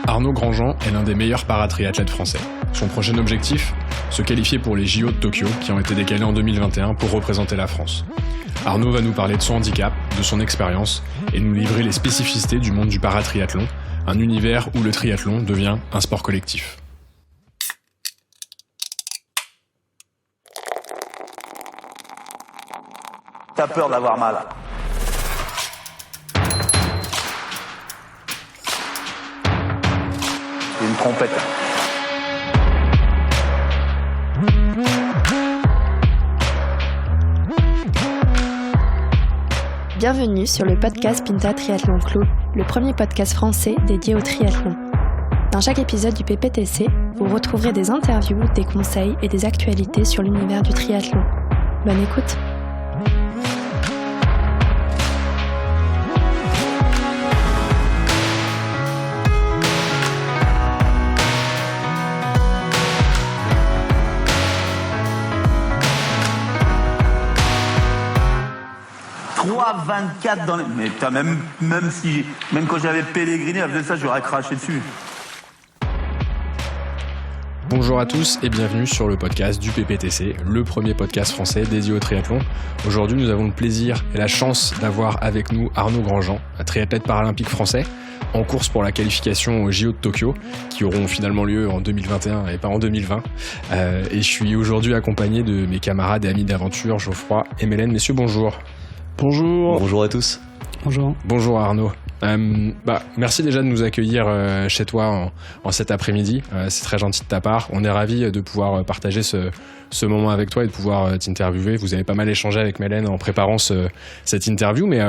Arnaud Grandjean est l'un des meilleurs paratriathlètes français. Son prochain objectif, se qualifier pour les JO de Tokyo qui ont été décalés en 2021 pour représenter la France. Arnaud va nous parler de son handicap, de son expérience et nous livrer les spécificités du monde du paratriathlon, un univers où le triathlon devient un sport collectif. T'as peur d'avoir mal. C'est une trompette. Bienvenue sur le podcast Pinta Triathlon Club, le premier podcast français dédié au triathlon. Dans chaque épisode du PPTC, vous retrouverez des interviews, des conseils et des actualités sur l'univers du triathlon. Bonne écoute! « 3,24 dans les... » Mais putain, même quand j'avais pèleriné, elle faisait ça, j'aurais craché dessus. Bonjour à tous et bienvenue sur le podcast du PPTC, le premier podcast français dédié au triathlon. Aujourd'hui, nous avons le plaisir et la chance d'avoir avec nous Arnaud Grandjean, un triathlète paralympique français, en course pour la qualification aux JO de Tokyo, qui auront finalement lieu en 2021 et pas en 2020. Et je suis aujourd'hui accompagné de mes camarades et amis d'aventure, Geoffroy et Mélène. Messieurs, bonjour. Bonjour. Bonjour à tous. Bonjour. Bonjour Arnaud. Merci déjà de nous accueillir chez toi en cet après-midi. C'est très gentil de ta part. On est ravis de pouvoir partager ce moment avec toi et de pouvoir t'interviewer. Vous avez pas mal échangé avec Mélène en préparant cette interview, mais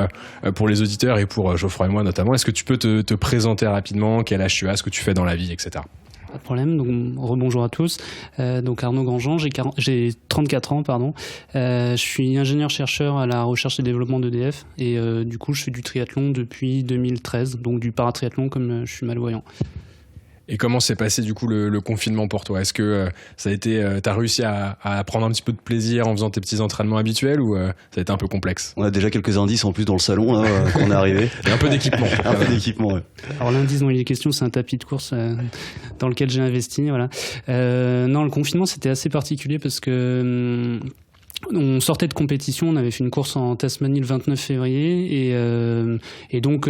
pour les auditeurs et pour Geoffroy et moi notamment, est-ce que tu peux te présenter rapidement, quel âge tu as, ce que tu fais dans la vie, etc. Pas de problème, donc rebonjour à tous. Donc Arnaud Grandjean, j'ai 34 ans, pardon. Je suis ingénieur-chercheur à la recherche et développement d'EDF et du coup je fais du triathlon depuis 2013, donc du paratriathlon comme je suis malvoyant. Et comment s'est passé du coup le confinement pour toi ? Est-ce que ça a été, t'as réussi à prendre un petit peu de plaisir en faisant tes petits entraînements habituels ou ça a été un peu complexe ? On a déjà quelques indices en plus dans le salon là, quand on est arrivé. Et un peu d'équipement. Un peu d'équipement, ouais. Alors l'indice dont il est question, c'est un tapis de course dans lequel j'ai investi. Voilà. Non, le confinement c'était assez particulier parce que on sortait de compétition, on avait fait une course en Tasmanie le 29 février et donc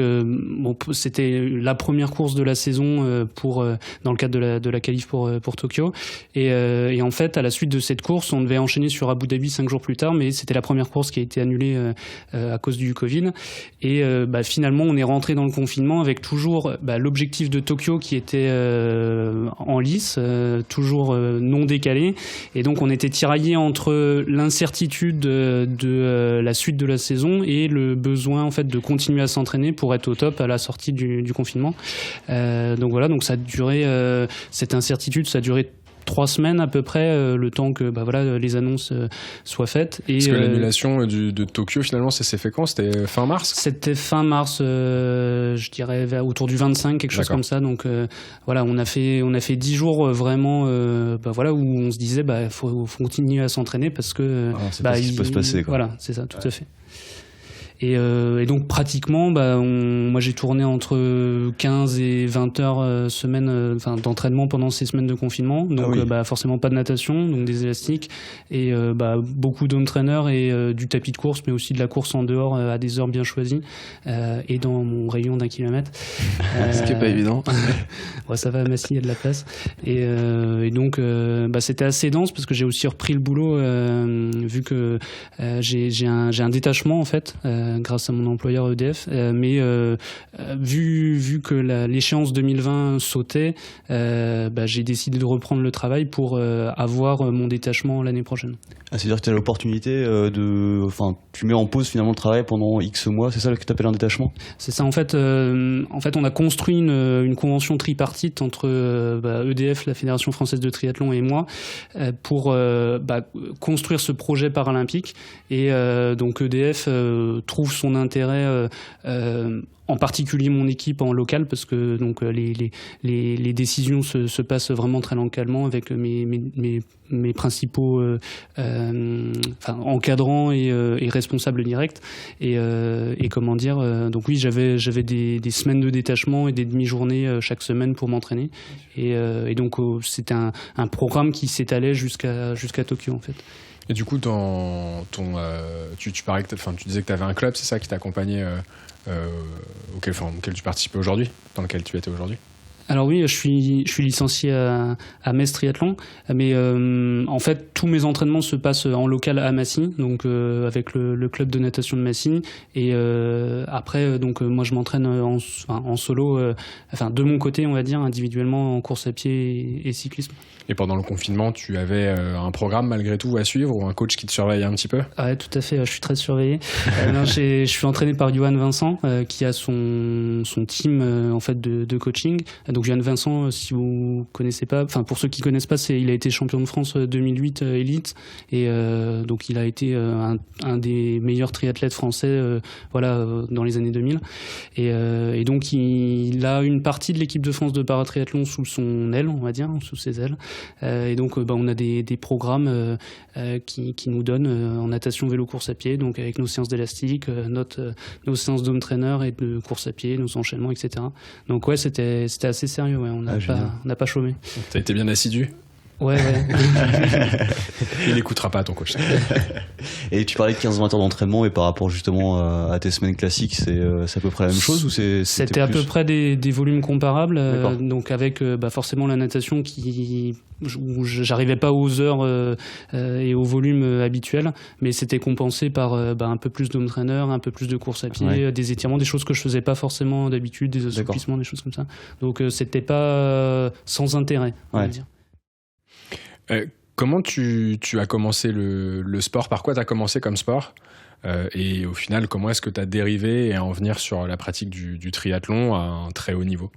c'était la première course de la saison dans le cadre de la qualif pour Tokyo et en fait à la suite de cette course on devait enchaîner sur Abu Dhabi 5 jours plus tard, mais c'était la première course qui a été annulée à cause du Covid et finalement on est rentré dans le confinement avec toujours l'objectif de Tokyo qui était en lice, toujours non décalé, et donc on était tiraillé entre l'incertitude de la suite de la saison et le besoin en fait de continuer à s'entraîner pour être au top à la sortie du confinement. Donc voilà, donc ça a duré cette incertitude, ça a duré 3 semaines à peu près, le temps que les annonces soient faites. Et, parce que l'annulation de Tokyo, finalement, ça s'est fait quand ? C'était fin mars ? C'était fin mars, je dirais autour du 25, quelque chose comme ça. Donc on a fait 10 jours vraiment où on se disait faut continuer à s'entraîner parce que c'est pas ce qui peut se passer, quoi. Voilà, c'est ça, tout à fait. Et donc pratiquement, moi j'ai tourné entre 15 et 20 heures semaine d'entraînement pendant ces semaines de confinement. Donc forcément pas de natation, donc des élastiques et beaucoup d'home trainer et du tapis de course, mais aussi de la course en dehors à des heures bien choisies et dans mon rayon d'1 kilomètre. Ce qui est pas évident. Ça va, Massy, il y a de la place. Et donc c'était assez dense parce que j'ai aussi repris le boulot vu que j'ai un détachement en fait. Grâce à mon employeur EDF, mais vu que l'échéance 2020 sautait, j'ai décidé de reprendre le travail pour avoir mon détachement l'année prochaine. C'est-à-dire que tu as l'opportunité tu mets en pause finalement le travail pendant X mois, c'est ça que tu appelles un détachement ? C'est ça, en fait on a construit une convention tripartite entre EDF, la Fédération Française de Triathlon et moi pour construire ce projet paralympique et donc EDF trouve trouve son intérêt, en particulier mon équipe en local, parce que donc les décisions se passent vraiment très localement avec mes principaux encadrants et responsables directs. Et comment dire, donc oui, j'avais des semaines de détachement et des demi-journées chaque semaine pour m'entraîner. Et donc c'était un programme qui s'étalait jusqu'à Tokyo en fait. Et du coup, dans ton, tu disais que tu avais un club, c'est ça, qui t'accompagnait auquel tu participais aujourd'hui, dans lequel tu étais aujourd'hui? Alors oui, je suis licencié à Metz Triathlon, mais en fait tous mes entraînements se passent en local à Massy, donc avec le club de natation de Massy. Et après, donc moi je m'entraîne en solo, de mon côté on va dire, individuellement en course à pied et cyclisme. Et pendant le confinement, tu avais un programme malgré tout à suivre, ou un coach qui te surveillait un petit peu? Ouais, tout à fait, je suis très surveillé. Je suis entraîné par Johan Vincent, qui a son team en fait de coaching. Donc Johan Vincent, si vous connaissez pas, enfin pour ceux qui connaissent pas, il a été champion de France 2008 élite, et donc il a été un des meilleurs triathlètes français dans les années 2000. Et donc il a une partie de l'équipe de France de paratriathlon sous son aile, on va dire, sous ses ailes. Et donc on a des programmes qui nous donnent en natation, vélo, course à pied, donc avec nos séances d'élastique, nos séances d'home trainer et de course à pied, nos enchaînements, etc. Donc ouais, c'était assez sérieux, ouais. On n'a pas chômé. T'as été bien assidu? Ouais. Il n'écoutera pas ton coach. Et tu parlais de 15-20 heures d'entraînement, et par rapport justement à tes semaines classiques, c'est à peu près la même chose, ou c'était à peu près des volumes comparables, donc avec forcément la natation où j'arrivais pas aux heures et au volume habituel, mais c'était compensé par un peu plus d'home trainer, un peu plus de course à pied, des étirements, des choses que je faisais pas forcément d'habitude, des assouplissements, des choses comme ça. Donc c'était pas sans intérêt, on va dire. Comment tu as commencé le sport? Par quoi tu as commencé comme sport? Et au final, comment est-ce que tu as dérivé à en venir sur la pratique du triathlon à un très haut niveau?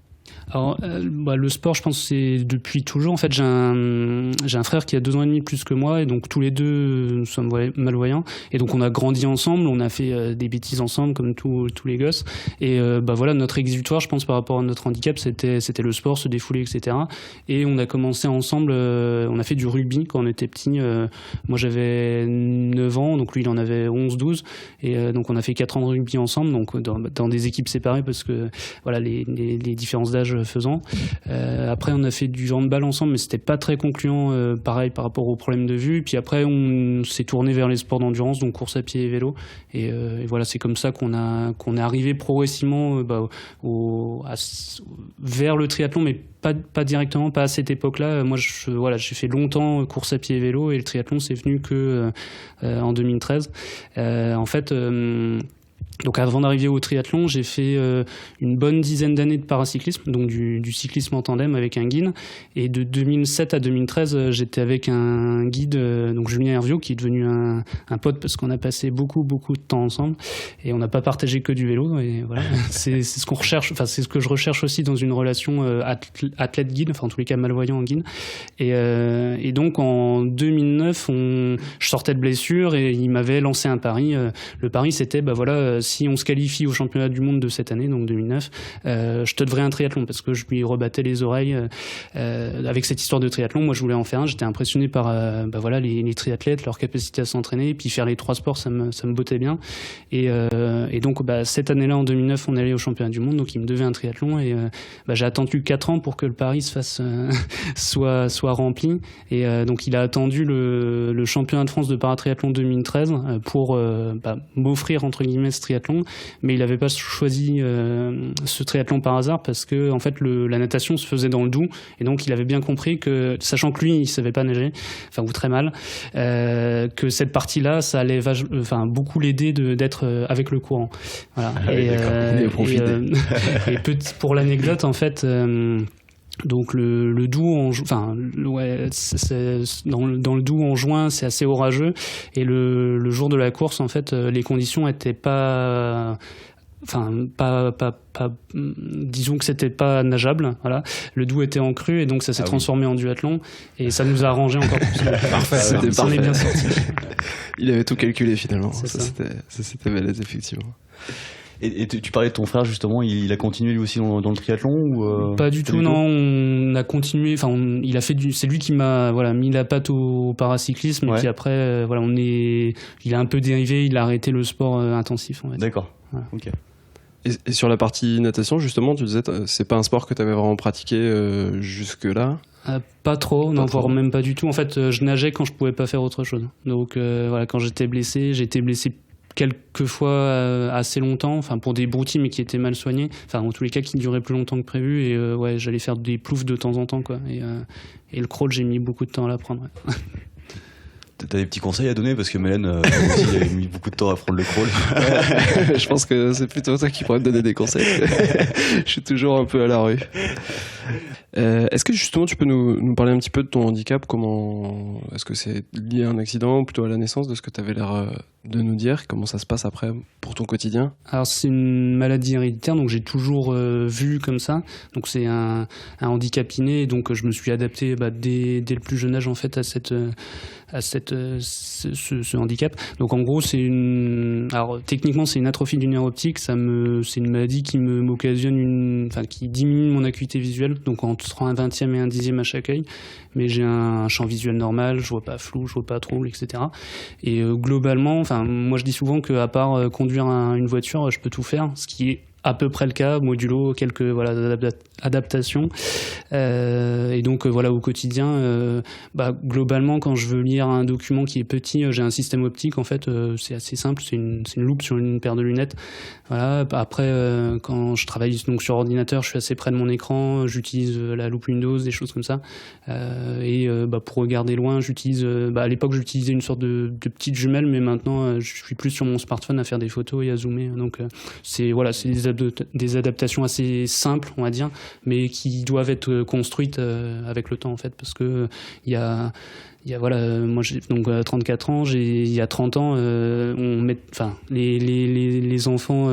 Alors, le sport, je pense que c'est depuis toujours. En fait, j'ai un frère qui a 2 ans et demi plus que moi, et donc tous les deux, nous sommes malvoyants. Et donc, on a grandi ensemble, on a fait des bêtises ensemble, comme tous les gosses. Et notre exutoire, je pense, par rapport à notre handicap, c'était le sport, se défouler, etc. Et on a commencé ensemble, on a fait du rugby quand on était petits. Moi, j'avais 9 ans, donc lui, il en avait 11-12. Et donc, on a fait 4 ans de rugby ensemble, donc dans des équipes séparées, parce que voilà, les différences d'âge faisant. Après, on a fait du handball ensemble, mais c'était pas très concluant, pareil, par rapport aux problèmes de vue. Puis après, on s'est tourné vers les sports d'endurance, donc course à pied et vélo. Et voilà, c'est comme ça qu'on est arrivé progressivement vers le triathlon, mais pas directement, pas à cette époque-là. Moi, j'ai fait longtemps course à pied et vélo, et le triathlon, c'est venu que en 2013. En fait, donc avant d'arriver au triathlon, j'ai fait une bonne dizaine d'années de paracyclisme, donc du cyclisme en tandem avec un guide. Et de 2007 à 2013, j'étais avec un guide, donc Julien Herviot, qui est devenu un pote, parce qu'on a passé beaucoup de temps ensemble. Et on n'a pas partagé que du vélo. Et voilà, c'est ce qu'on recherche, enfin c'est ce que je recherche aussi dans une relation athlète-guide, enfin en tous les cas malvoyant en guide. Et donc en 2009, je sortais de blessure, et il m'avait lancé un pari. Le pari, c'était si on se qualifie au championnat du monde de cette année, donc 2009, je te devrais un triathlon, parce que je lui rebattais les oreilles avec cette histoire de triathlon. Moi, je voulais en faire un. J'étais impressionné par les triathlètes, leur capacité à s'entraîner, et puis faire les 3 sports, ça me bottait bien. Et donc, cette année-là, en 2009, on est allé au championnat du monde, donc il me devait un triathlon, et j'ai attendu 4 ans pour que le pari se fasse soit rempli. Et donc, il a attendu le championnat de France de paratriathlon 2013 pour m'offrir, entre guillemets, ce triathlon, mais il n'avait pas choisi ce triathlon par hasard, parce que en fait la natation se faisait dans le Doubs, et donc il avait bien compris que, sachant que lui il savait pas nager, ou très mal, que cette partie-là ça allait beaucoup l'aider d'être avec le courant. Voilà. Pour l'anecdote, en fait, donc le Doubs, dans le Doubs en juin, c'est assez orageux, et le jour de la course, en fait, les conditions étaient pas disons que c'était pas nageable, voilà. Le Doubs était en crue et donc ça s'est transformé en duathlon et ça nous a arrangé encore plus. Parfait, c'était parfait. On est bien sorti. Il avait tout calculé finalement. Ça. C'était balèze effectivement. Et tu parlais de ton frère justement, il a continué lui aussi dans le triathlon ou Pas du tout, non. On a continué. Il a fait c'est lui qui m'a mis la patte au paracyclisme et puis après il a un peu dérivé, il a arrêté le sport intensif. D'accord. Voilà. Ok. Et sur la partie natation justement, tu disais c'est pas un sport que tu avais vraiment pratiqué jusque là. Pas trop, voire même pas du tout. En fait, je nageais quand je pouvais pas faire autre chose. Donc quand j'étais blessé, quelques fois assez longtemps, pour des broutilles mais qui étaient mal soignés, en tous les cas qui duraient plus longtemps que prévu et j'allais faire des ploufs de temps en temps quoi. Et le crawl j'ai mis beaucoup de temps à l'apprendre. Ouais. T'as des petits conseils à donner parce que Mélène aussi a mis beaucoup de temps à apprendre le crawl. Ouais, je pense que c'est plutôt toi qui pourrais me donner des conseils. Je suis toujours un peu à la rue. Est-ce que justement tu peux nous parler un petit peu de ton handicap? Comment est-ce que c'est lié à un accident ou plutôt à la naissance, de ce que tu avais l'air de nous dire? Comment ça se passe après pour ton quotidien? Alors c'est une maladie héréditaire, donc j'ai toujours vu comme ça. Donc c'est un handicap inné, donc je me suis adapté dès le plus jeune âge en fait à ce handicap. Donc en gros techniquement c'est une atrophie du nerf optique. C'est une maladie qui m'occasionne qui diminue mon acuité visuelle, donc entre un 20e et un 10e à chaque œil. Mais j'ai un champ visuel normal, je vois pas flou, je vois pas trouble, etc. Et globalement, moi je dis souvent qu'à part conduire une voiture, je peux tout faire, ce qui est à peu près le cas, modulo quelques adaptations. Et donc au quotidien, globalement quand je veux lire un document qui est petit, j'ai un système optique en fait, c'est assez simple, c'est une loupe sur une paire de lunettes. Voilà. Après quand je travaille donc sur ordinateur, je suis assez près de mon écran, j'utilise la loupe Windows, des choses comme ça. Pour regarder loin, j'utilise à l'époque j'utilisais une sorte de petite jumelle, mais maintenant je suis plus sur mon smartphone à faire des photos et à zoomer. Donc c'est des adaptations assez simples, on va dire, mais qui doivent être construites avec le temps en fait, parce que moi j'ai donc 34 ans, il y a 30 ans, les enfants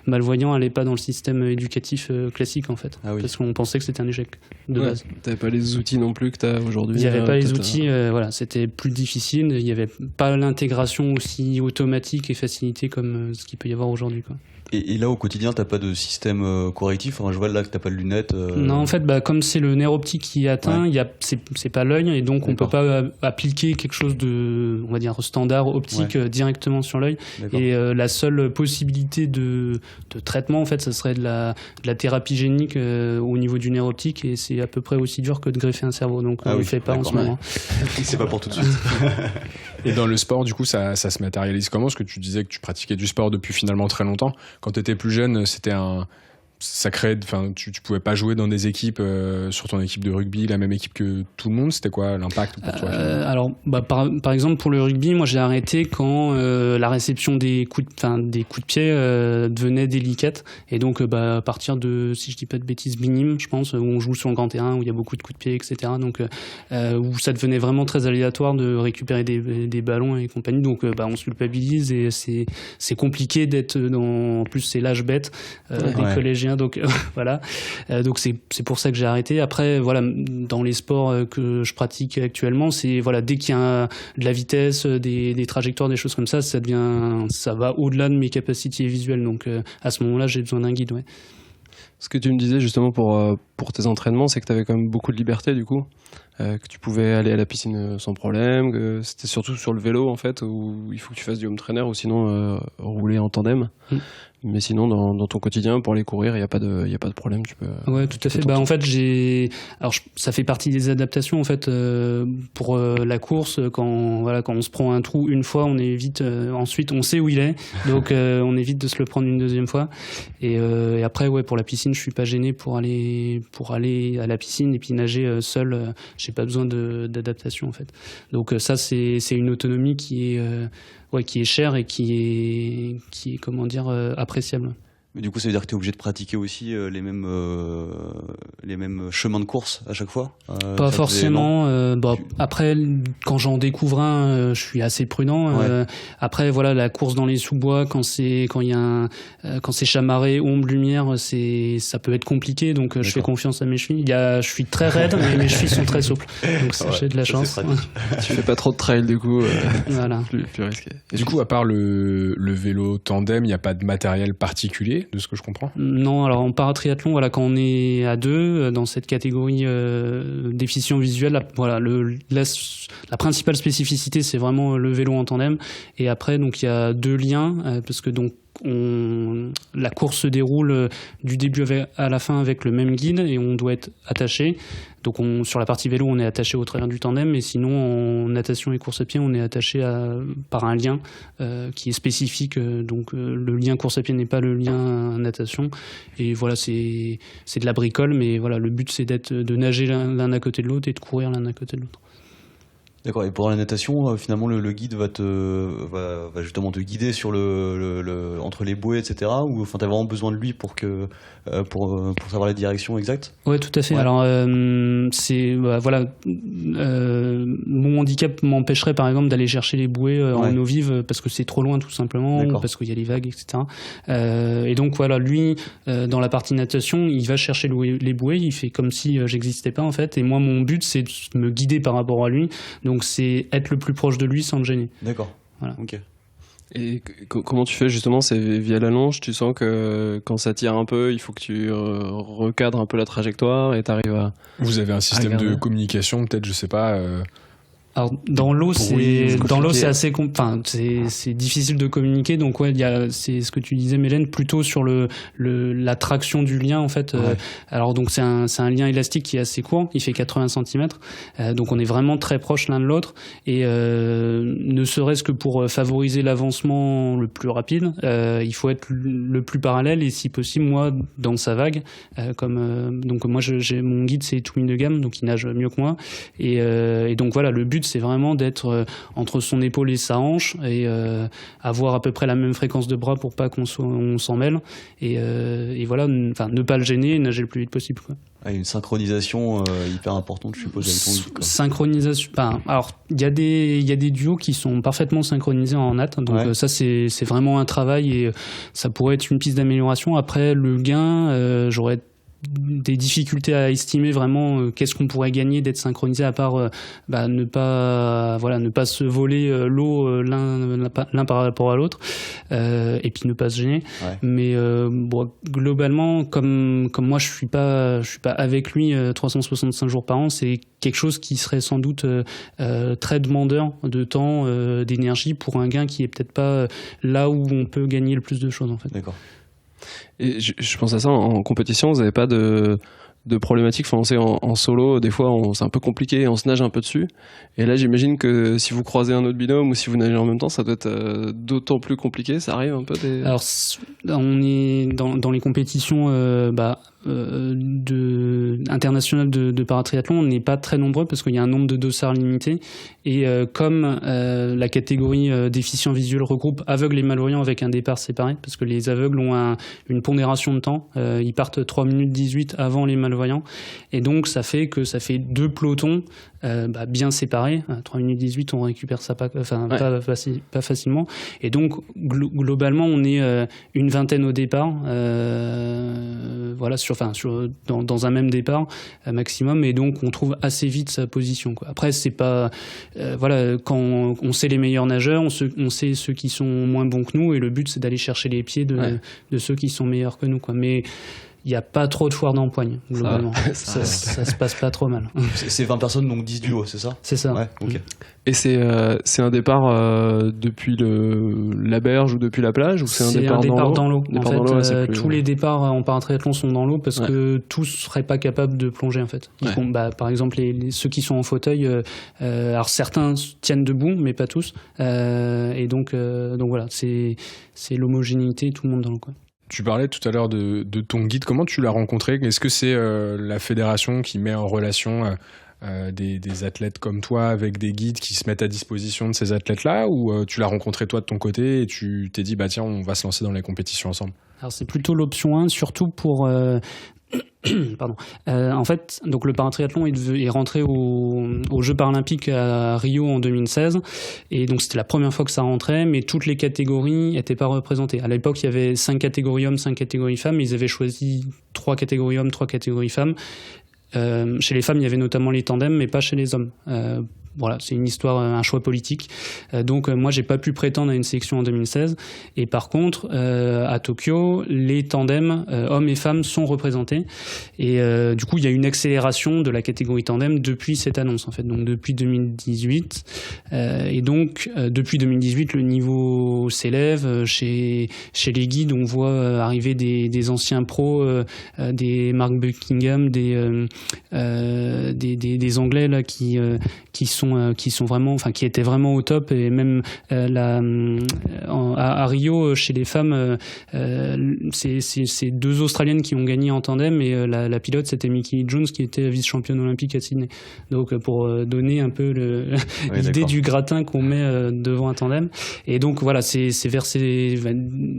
malvoyants n'allaient pas dans le système éducatif classique en fait, parce qu'on pensait que c'était un échec de base. T'avais pas les outils non plus que t'as aujourd'hui. Il n'y avait pas les outils, c'était plus difficile, il n'y avait pas l'intégration aussi automatique et facilitée comme ce qu'il peut y avoir aujourd'hui quoi. Et là, au quotidien, t'as pas de système correctif? Je vois là que t'as pas de lunettes. Non, en fait, comme c'est le nerf optique qui est atteint, c'est pas l'œil, et donc on peut pas appliquer quelque chose de, on va dire, standard optique directement sur l'œil. Et la seule possibilité de traitement, en fait, ça serait de la thérapie génique au niveau du nerf optique, et c'est à peu près aussi dur que de greffer un cerveau. Donc on le fait pas en ce moment. C'est pas pour tout de suite. Et dans le sport, du coup, ça se matérialise comment? Parce que tu disais que tu pratiquais du sport depuis finalement très longtemps. Quand tu étais plus jeune, tu pouvais pas jouer dans des équipes, sur ton équipe de rugby, la même équipe que tout le monde. C'était quoi l'impact pour toi? Alors, par exemple, pour le rugby, moi j'ai arrêté quand la réception des coups de pied devenait délicate. Et donc, à partir de, si je dis pas de bêtises, Binim, je pense, où on joue sur le grand terrain, où il y a beaucoup de coups de pied, etc. Donc, où ça devenait vraiment très aléatoire de récupérer des ballons et compagnie. Donc, on se culpabilise et c'est compliqué d'être en plus, c'est l'âge bête des collégiens. Donc voilà, donc c'est pour ça que j'ai arrêté. Après dans les sports que je pratique actuellement, c'est dès qu'il y a de la vitesse, des trajectoires, des choses comme ça, ça va au-delà de mes capacités visuelles. Donc à ce moment-là, j'ai besoin d'un guide. Ouais. Ce que tu me disais justement pour tes entraînements, c'est que tu avais quand même beaucoup de liberté du coup, que tu pouvais aller à la piscine sans problème, que c'était surtout sur le vélo en fait, où il faut que tu fasses du home trainer ou sinon rouler en tandem. Mais sinon, dans ton quotidien, pour aller courir, il n'y a pas de problème. Tu peux. Ouais, tout à fait. En fait, ça fait partie des adaptations en fait pour la course. Quand on se prend un trou une fois, on évite. Ensuite, on sait où il est, donc on évite de se le prendre une deuxième fois. Et après, pour la piscine, je suis pas gêné pour aller à la piscine et puis nager seul. J'ai pas besoin d'adaptation en fait. Donc ça, c'est une autonomie qui est chère et qui est comment dire appréciable. Mais du coup, ça veut dire que tu es obligé de pratiquer aussi les mêmes chemins de course à chaque fois Pas forcément. Après, quand j'en découvre un, je suis assez prudent. Ouais. Après, voilà, la course dans les sous-bois, quand c'est chamarré, ombre, lumière, ça peut être compliqué. Donc, je fais confiance à mes chevilles. Je suis très raide, mais mes chevilles sont très souples. Donc, j'ai de la chance. Tu fais pas trop de trail du coup. Voilà. Plus risqué. Et du coup, à part le vélo tandem, il n'y a pas de matériel particulier, de ce que je comprends? Non, alors en paratriathlon, voilà, quand on est à deux, dans cette catégorie déficient visuel, la principale spécificité, c'est vraiment le vélo en tandem. Et après, donc il y a deux liens, parce que donc la course se déroule du début à la fin avec le même guide et on doit être attaché. Donc sur la partie vélo, on est attaché au travers du tandem, et sinon en natation et course à pied, on est attaché par un lien qui est spécifique. Donc le lien course à pied n'est pas le lien natation. Et voilà, c'est de la bricole, mais voilà, le but c'est de nager l'un à côté de l'autre et de courir l'un à côté de l'autre. D'accord. Et pour la natation, finalement, le guide va justement te guider sur entre les bouées, etc. Ou enfin, t'as vraiment besoin de lui pour savoir la direction exacte? Ouais, tout à fait. Ouais. Alors, mon handicap m'empêcherait par exemple d'aller chercher les bouées en eau vive parce que c'est trop loin tout simplement, ou parce qu'il y a les vagues, etc. Et donc voilà, lui, dans la partie natation, il va chercher les bouées, il fait comme si j'existais pas en fait. Et moi, mon but, c'est de me guider par rapport à lui. Donc c'est être le plus proche de lui sans le gêner. D'accord. Voilà. Ok. Et comment tu fais justement? C'est via la longe, tu sens que quand ça tire un peu, il faut que tu recadres un peu la trajectoire et t'arrives à... Vous avez un système de communication, peut-être, je sais pas... Alors dans l'eau, c'est assez c'est difficile de communiquer. Donc ouais, c'est ce que tu disais, Mélène, plutôt sur la traction du lien en fait. Ouais. Alors donc c'est un lien élastique qui est assez court, il fait 80 cm. Donc on est vraiment très proches l'un de l'autre, et ne serait-ce que pour favoriser l'avancement le plus rapide, il faut être le plus parallèle, et si possible moi dans sa vague, donc moi mon guide c'est Twin de gamme, donc il nage mieux que moi, et donc voilà, le but c'est vraiment d'être entre son épaule et sa hanche, et avoir à peu près la même fréquence de bras pour pas qu'on s'en mêle, et voilà, ne pas le gêner et nager le plus vite possible, quoi. Une synchronisation hyper importante, je suppose, avec ton guide, quoi. Synchronisation. Alors, il y a des duos qui sont parfaitement synchronisés en nat. Donc ça, c'est vraiment un travail, et ça pourrait être une piste d'amélioration. Après, le gain, j'aurais des difficultés à estimer vraiment qu'est-ce qu'on pourrait gagner d'être synchronisé, à part ne pas se voler l'eau l'un par rapport à l'autre, et puis ne pas se gêner. Mais globalement, comme moi je suis pas avec lui 365 jours par an, c'est quelque chose qui serait sans doute très demandeur de temps, d'énergie, pour un gain qui est peut-être pas là où on peut gagner le plus de choses en fait. D'accord. Et je pense à ça, en compétition, vous n'avez pas de problématique? Enfin, on sait, en solo, des fois, c'est un peu compliqué, on se nage un peu dessus. Et là, j'imagine que si vous croisez un autre binôme ou si vous nagez en même temps, ça doit être d'autant plus compliqué. Ça arrive un peu Alors, on est dans les compétitions internationales de paratriathlon, on n'est pas très nombreux parce qu'il y a un nombre de dossards limité. Et comme la catégorie déficient visuel regroupe aveugles et malvoyants avec un départ séparé, parce que les aveugles ont une pondération de temps, ils partent 3 minutes 18 avant les malvoyants, et donc ça fait deux pelotons bien séparés. 3 minutes 18, on récupère ça pas facilement, et donc globalement on est une vingtaine au départ, dans un même départ maximum, et donc on trouve assez vite sa position, quoi. Après c'est pas quand on sait les meilleurs nageurs, on sait ceux qui sont moins bons que nous, et le but c'est d'aller chercher les pieds de ceux qui sont meilleurs que nous, quoi. Mais il n'y a pas trop de foire d'empoigne, globalement. Ça se passe pas trop mal. C'est 20 personnes, donc 10 duos, c'est ça? C'est ça. Ouais, ok. Et c'est un départ depuis la berge ou depuis la plage, ou c'est un départ dans l'eau? En fait, tous les départs en paratriathlon sont dans l'eau, parce que tous ne seraient pas capables de plonger, en fait. Par exemple, ceux qui sont en fauteuil, alors certains tiennent debout, mais pas tous. Et donc voilà, c'est l'homogénéité, tout le monde dans l'eau, quoi. Tu parlais tout à l'heure de ton guide. Comment tu l'as rencontré? Est-ce que c'est la fédération qui met en relation des athlètes comme toi avec des guides qui se mettent à disposition de ces athlètes-là, ou tu l'as rencontré toi de ton côté et tu t'es dit tiens, on va se lancer dans les compétitions ensemble? Alors c'est plutôt l'option 1, surtout pour pardon. En fait, donc le paratriathlon est rentré aux Jeux paralympiques à Rio en 2016, et donc c'était la première fois que ça rentrait, mais toutes les catégories n'étaient pas représentées. À l'époque, il y avait 5 catégories hommes, 5 catégories femmes, ils avaient choisi 3 catégories hommes, 3 catégories femmes. Chez les femmes, il y avait notamment les tandems, mais pas chez les hommes. Voilà, c'est une histoire, un choix politique. Donc moi, j'ai pas pu prétendre à une sélection en 2016. Et par contre, à Tokyo, les tandems, hommes et femmes, sont représentés. Et du coup, il y a une accélération de la catégorie tandem depuis cette annonce, en fait. Donc depuis 2018. Et donc, depuis 2018, le niveau s'élève. Chez les guides, on voit arriver des anciens pros, des Mark Buckingham, des Anglais là qui sont vraiment, enfin qui étaient vraiment au top, et même à Rio chez les femmes, c'est 2 Australiennes qui ont gagné en tandem, et la pilote c'était Mickey Jones qui était vice-championne olympique à Sydney. Donc pour donner un peu l'idée du gratin qu'on met devant un tandem. Et donc voilà, c'est vers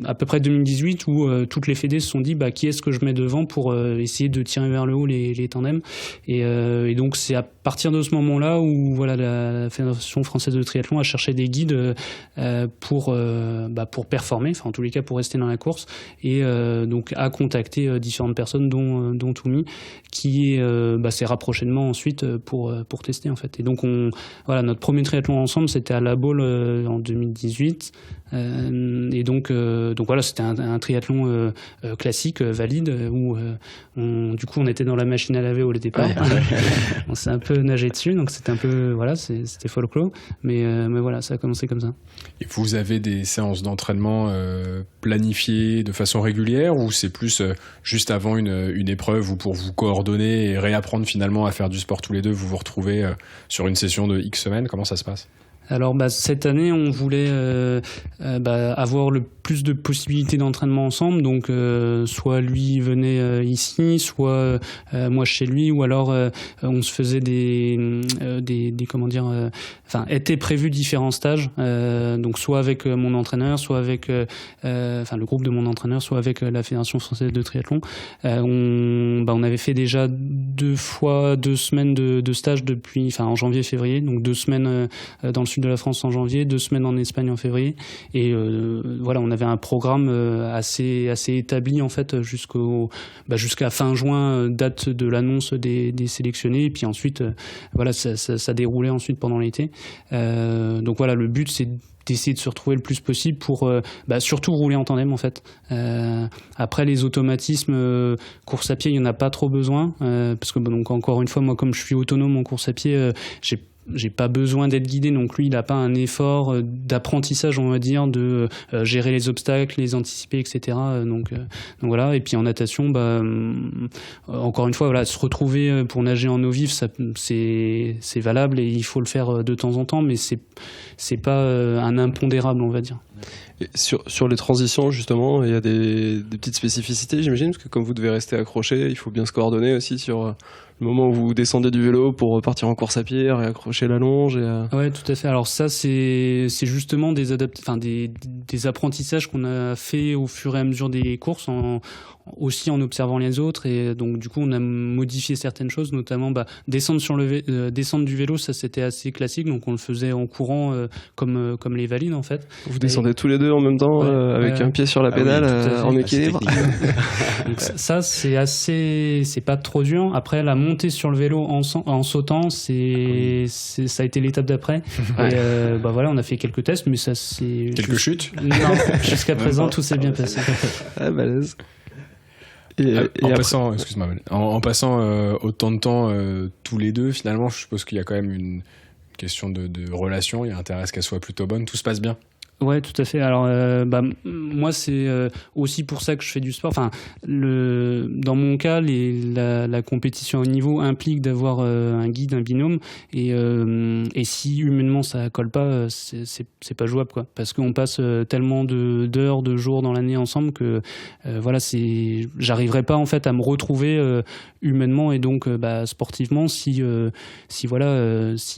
à peu près 2018 où toutes les fédés se sont dit qui est-ce que je mets devant pour essayer de tirer vers le haut les tandems. Et donc c'est à partir de ce moment-là où voilà, la Fédération française de triathlon a cherché des guides pour performer, enfin en tous les cas pour rester dans la course, et donc a contacté différentes personnes dont Toumi, qui s'est rapproché de moi ensuite pour tester en fait. Et donc voilà, notre premier triathlon ensemble c'était à La Baule en 2018. Et donc voilà, c'était un triathlon classique, valide, où du coup on était dans la machine à laver au départ. On s'est un peu nagé dessus, donc c'était un peu, voilà, c'était folklore, mais voilà, ça a commencé comme ça. Et vous avez des séances d'entraînement planifiées de façon régulière, ou c'est plus juste avant une épreuve, ou pour vous coordonner et réapprendre finalement à faire du sport tous les deux, vous vous retrouvez sur une session de X semaines? Comment ça se passe? Alors cette année, on voulait avoir le plus de possibilités d'entraînement ensemble, donc soit lui venait ici, soit moi chez lui, ou alors on se faisait étaient prévus différents stages, donc soit avec mon entraîneur, soit avec le groupe de mon entraîneur, soit avec la Fédération française de triathlon. On avait fait déjà 2 fois 2 semaines de stage en janvier et février, donc 2 semaines dans le sud de la France en janvier, 2 semaines en Espagne en février, et voilà, on avait un programme assez établi en fait jusqu'à fin juin, date de l'annonce des sélectionnés, et puis ensuite voilà, ça déroulait ensuite pendant l'été. Donc voilà, le but c'est d'essayer de se retrouver le plus possible pour surtout rouler en tandem en fait. Après les automatismes course à pied, il n'y en a pas trop besoin, parce que donc encore une fois, moi comme je suis autonome en course à pied, j'ai pas besoin d'être guidé, donc lui il n'a pas un effort d'apprentissage, on va dire, de gérer les obstacles, les anticiper, etc. Donc voilà. Et puis en natation, encore une fois, voilà, se retrouver pour nager en eau vive, c'est valable, et il faut le faire de temps en temps, mais c'est pas un impondérable, on va dire. Et sur les transitions, justement, il y a des petites spécificités, j'imagine, parce que comme vous devez rester accroché, il faut bien se coordonner aussi sur le moment où vous descendez du vélo pour repartir en course à pied, réaccrocher la longe. Ouais, tout à fait. Alors ça, c'est justement des apprentissages qu'on a fait au fur et à mesure des courses, aussi en observant les autres, et donc du coup on a modifié certaines choses, notamment descendre du vélo, ça c'était assez classique, donc on le faisait en courant comme les valides en fait. Vous descendez tous les deux en même temps, avec un pied sur la pédale, en équilibre. Donc ça c'est pas trop dur. Après la montée sur le vélo en sautant, ça a été l'étape d'après. Et voilà, on a fait quelques tests, mais ça c'est quelques chutes. Non, jusqu'à présent tout s'est bien passé. Ah, balèze. En passant autant de temps tous les deux, finalement, je suppose qu'il y a quand même une question de relation. Il y a intérêt à ce qu'elle soit plutôt bonne. Tout se passe bien? Ouais, tout à fait. Alors, moi, c'est aussi pour ça que je fais du sport. Enfin, dans mon cas, la compétition à haut niveau implique d'avoir un guide, un binôme, et si humainement ça colle pas, c'est pas jouable, quoi. Parce qu'on passe tellement d'heures, de jours dans l'année ensemble que voilà, j'arriverai pas en fait à me retrouver humainement et donc sportivement si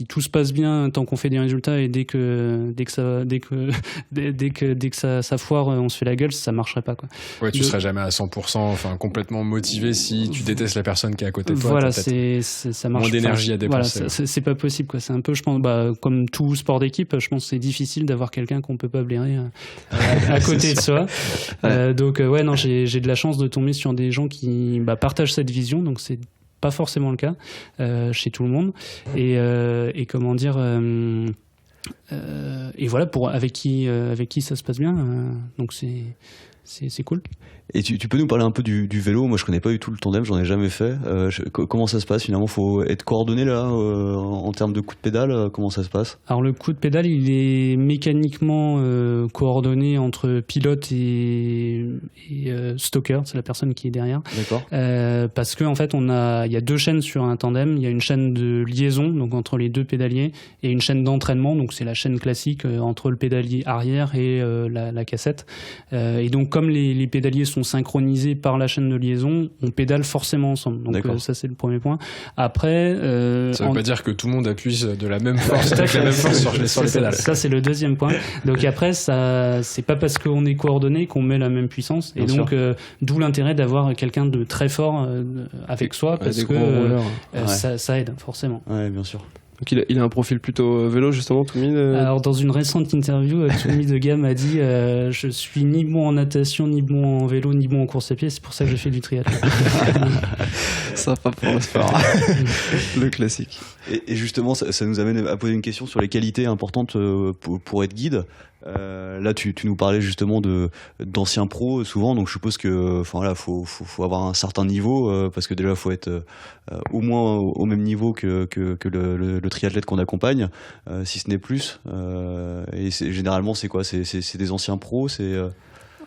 tout se passe bien tant qu'on fait des résultats et dès que ça foire, on se fait la gueule, ça marcherait pas, quoi. Ouais, tu seras jamais à 100%, enfin complètement motivé si tu détestes la personne qui est à côté de toi. Voilà, ça marche. Moins d'énergie à dépenser. Voilà, c'est pas possible, quoi. C'est un peu, je pense, comme tout sport d'équipe, je pense que c'est difficile d'avoir quelqu'un qu'on peut pas blairer à côté de soi. Donc non, j'ai de la chance de tomber sur des gens qui partagent cette vision, donc c'est pas forcément le cas chez tout le monde. Et comment dire. Et voilà, avec qui ça se passe bien, donc c'est cool. Et tu peux nous parler un peu du vélo? Moi je connais pas du tout le tandem, j'en ai jamais fait. Comment ça se passe finalement? Faut être coordonné là en termes de coup de pédale, comment ça se passe? Alors le coup de pédale, il est mécaniquement coordonné entre pilote et stocker, c'est la personne qui est derrière. D'accord. Parce que en fait il y a deux chaînes sur un tandem, il y a une chaîne de liaison donc entre les deux pédaliers et une chaîne d'entraînement, donc c'est la chaîne classique entre le pédalier arrière et la cassette. Et donc comme les pédaliers sont synchronisés par la chaîne de liaison, on pédale forcément ensemble. Donc ça c'est le premier point. Après, ça veut pas dire que tout le monde appuie de la même force, avec la même force sur les pédales. Ça c'est le deuxième point. Donc après, ça c'est pas parce qu'on est coordonné qu'on met la même puissance. Et donc d'où l'intérêt d'avoir quelqu'un de très fort avec soi, parce que ça aide forcément. Ouais, bien sûr. Donc il a un profil plutôt vélo justement, Toumi. Alors dans une récente interview, Toumi de Gamme a dit je suis ni bon en natation, ni bon en vélo, ni bon en course à pied, c'est pour ça que je fais du triathlon. Sympa pour le sport. Le classique. Et justement, ça nous amène à poser une question sur les qualités importantes pour être guide. Là, tu nous parlais justement d'anciens pros souvent, donc je suppose que, faut avoir un certain niveau parce que déjà, faut être au moins au même niveau que le triathlète qu'on accompagne, si ce n'est plus. Et généralement, c'est quoi? C'est des anciens pros,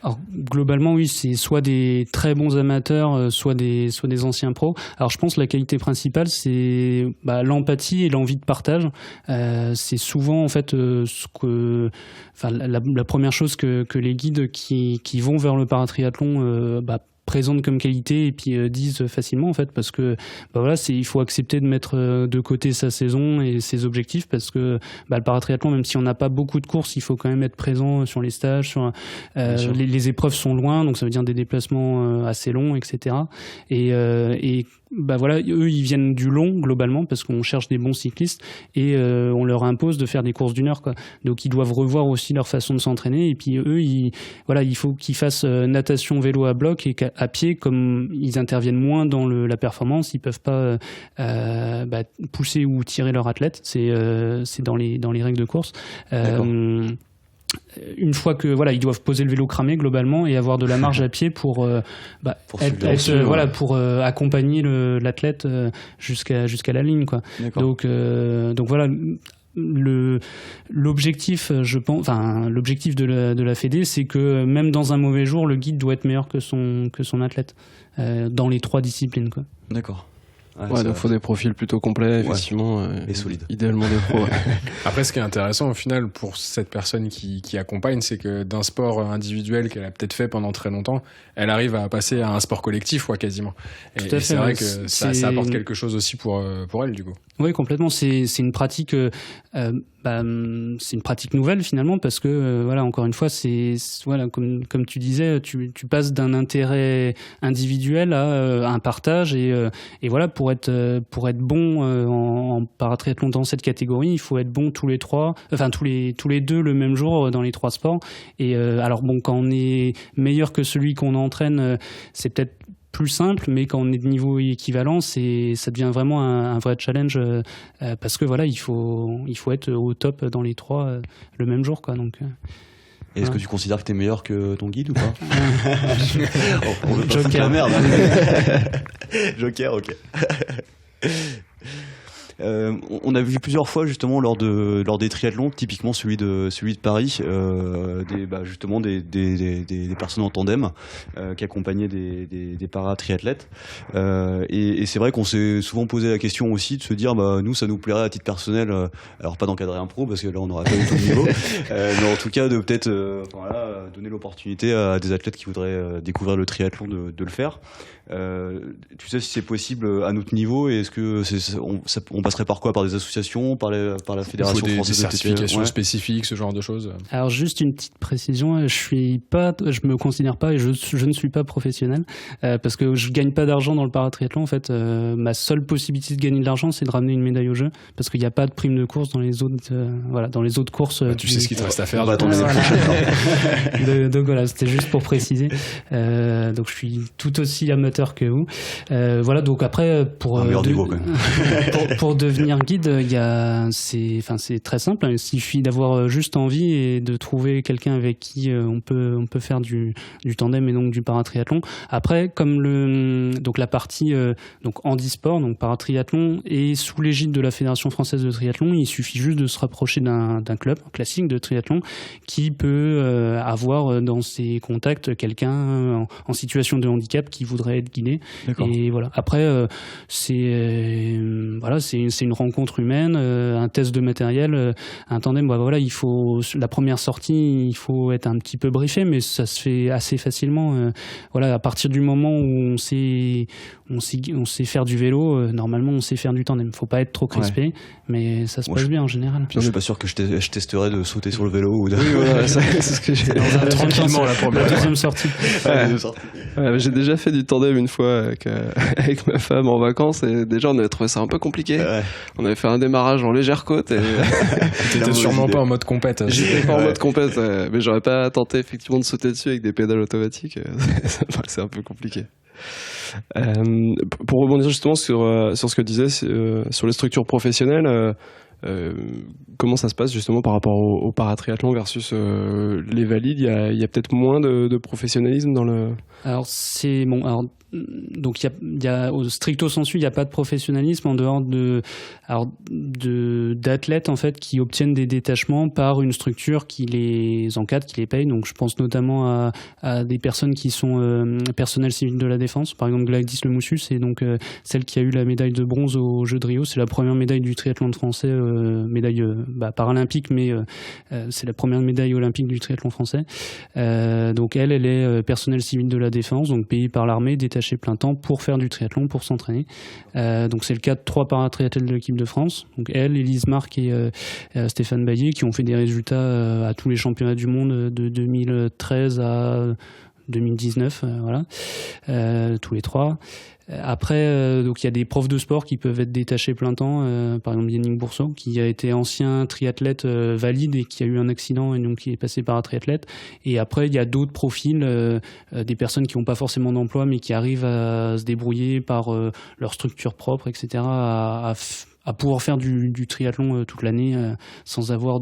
Alors, globalement, oui, c'est soit des très bons amateurs, soit des anciens pros. Alors, je pense que la qualité principale, c'est l'empathie et l'envie de partage. C'est souvent, en fait, la première chose que les guides qui vont vers le paratriathlon présentent comme qualité et puis disent facilement, en fait, parce que il faut accepter de mettre de côté sa saison et ses objectifs, parce que le paratriathlon, même si on n'a pas beaucoup de courses, il faut quand même être présent sur les stages, les épreuves sont loin, donc ça veut dire des déplacements assez longs, etc. Et eux ils viennent du long globalement parce qu'on cherche des bons cyclistes et on leur impose de faire des courses d'1 heure, quoi. Donc ils doivent revoir aussi leur façon de s'entraîner, et puis eux il faut qu'ils fassent natation, vélo à bloc, et qu'à pied, comme ils interviennent moins dans la performance, ils peuvent pas pousser ou tirer leur athlète, c'est dans les règles de course. Une fois que ils doivent poser le vélo cramé globalement et avoir de la marge à pied pour accompagner l'athlète jusqu'à la ligne, quoi. Donc voilà, l'objectif, je pense, l'objectif de la Fédé, c'est que même dans un mauvais jour, le guide doit être meilleur que son athlète dans les 3 disciplines, quoi. D'accord. Donc il faut des profils plutôt complets, effectivement, et solides. Idéalement des pros. Après, ce qui est intéressant au final pour cette personne qui accompagne, c'est que d'un sport individuel qu'elle a peut-être fait pendant très longtemps, elle arrive à passer à un sport collectif, quasiment. Et c'est vrai que ça apporte quelque chose aussi pour elle, du coup. Oui, complètement. C'est une pratique. C'est une pratique nouvelle finalement, parce que encore une fois, comme tu disais, tu passes d'un intérêt individuel à un partage, et voilà, pour être bon en paratriathlon dans cette catégorie, il faut être bon tous les 3, tous les 2 le même jour dans les 3 sports. Et alors quand on est meilleur que celui qu'on entraîne, c'est peut-être plus simple, mais quand on est de niveau équivalent, ça devient vraiment un vrai challenge, parce que il faut être au top dans les 3 le même jour, quoi. Donc et est-ce que tu considères que t'es meilleur que ton guide ou pas? Joker. Merde. Joker, ok. On a vu plusieurs fois justement lors des triathlons, typiquement celui de Paris, justement des personnes en tandem qui accompagnaient des para-triathlètes. Et c'est vrai qu'on s'est souvent posé la question aussi de se dire nous ça nous plairait à titre personnel, alors pas d'encadrer un pro parce que là on n'aurait pas du tout le niveau, mais en tout cas de peut-être donner l'opportunité à des athlètes qui voudraient découvrir le triathlon de le faire. Tu sais si c'est possible à notre niveau, et est-ce que on passerait par quoi, par des associations, par la fédération française des certifications spécifiques, ce genre de choses? Alors juste une petite précision, je me considère pas et je ne suis pas professionnel parce que je gagne pas d'argent dans le paratriathlon. En fait, ma seule possibilité de gagner de l'argent, c'est de ramener une médaille au jeu, parce qu'il n'y a pas de prime de course dans les autres courses. Tu sais ce qu'il te reste à faire. Donc voilà, c'était juste pour préciser. Donc je suis tout aussi amateur que vous. Donc après pour devenir guide, c'est très simple. Il suffit d'avoir juste envie et de trouver quelqu'un avec qui on peut faire du tandem et donc du paratriathlon. Après, comme la partie handisport, donc paratriathlon, est sous l'égide de la Fédération française de triathlon, il suffit juste de se rapprocher d'un club classique de triathlon qui peut avoir dans ses contacts quelqu'un en situation de handicap qui voudrait être guidé. D'accord. Et voilà. Après, c'est une rencontre humaine, un test de matériel, un tandem. La première sortie, il faut être un petit peu briefé, mais ça se fait assez facilement. À partir du moment où on sait faire du vélo, normalement on sait faire du tandem. Faut pas être trop crispé, mais ça se passe bien en général. Je suis pas sûr que je testerais de sauter sur le vélo ou de... Oui, voilà, c'est ce que j'ai. Tranquillement la deuxième sortie. J'ai déjà fait du tandem une fois avec ma femme en vacances, et déjà on avait trouvé ça un peu compliqué. Ouais. On avait fait un démarrage en légère côte. Et... T'étais sûrement pas en mode compète. J'étais pas en mode compète, mais j'aurais pas tenté effectivement de sauter dessus avec des pédales automatiques. C'est un peu compliqué. Pour rebondir justement sur ce que tu disais sur les structures professionnelles, comment ça se passe justement par rapport au paratriathlon versus les valides? Il y a peut-être moins de professionnalisme dans le... Donc il y a au stricto sensu, il n'y a pas de professionnalisme en dehors d'athlètes en fait qui obtiennent des détachements par une structure qui les encadre, qui les paye. Donc je pense notamment à des personnes qui sont personnel civil de la défense. Par exemple Gladys Lemoussus, c'est donc celle qui a eu la médaille de bronze aux Jeux de Rio. C'est la première médaille du triathlon français, médaille paralympique, mais c'est la première médaille olympique du triathlon français. Donc elle est personnel civil de la défense, donc payée par l'armée, détachée plein temps pour faire du triathlon, pour s'entraîner. Donc c'est le cas de 3 paratriathlètes de l'équipe de France. Donc elle, Élise Marc et Stéphane Baillet, qui ont fait des résultats à tous les championnats du monde de 2013 à 2019, tous les 3. Après, donc il y a des profs de sport qui peuvent être détachés plein temps. Par exemple, Yannick Bourseau, qui a été ancien triathlète valide et qui a eu un accident et donc qui est passé par un triathlète. Et après, il y a d'autres profils, des personnes qui n'ont pas forcément d'emploi mais qui arrivent à se débrouiller par leur structure propre, etc., à pouvoir faire du triathlon toute l'année sans avoir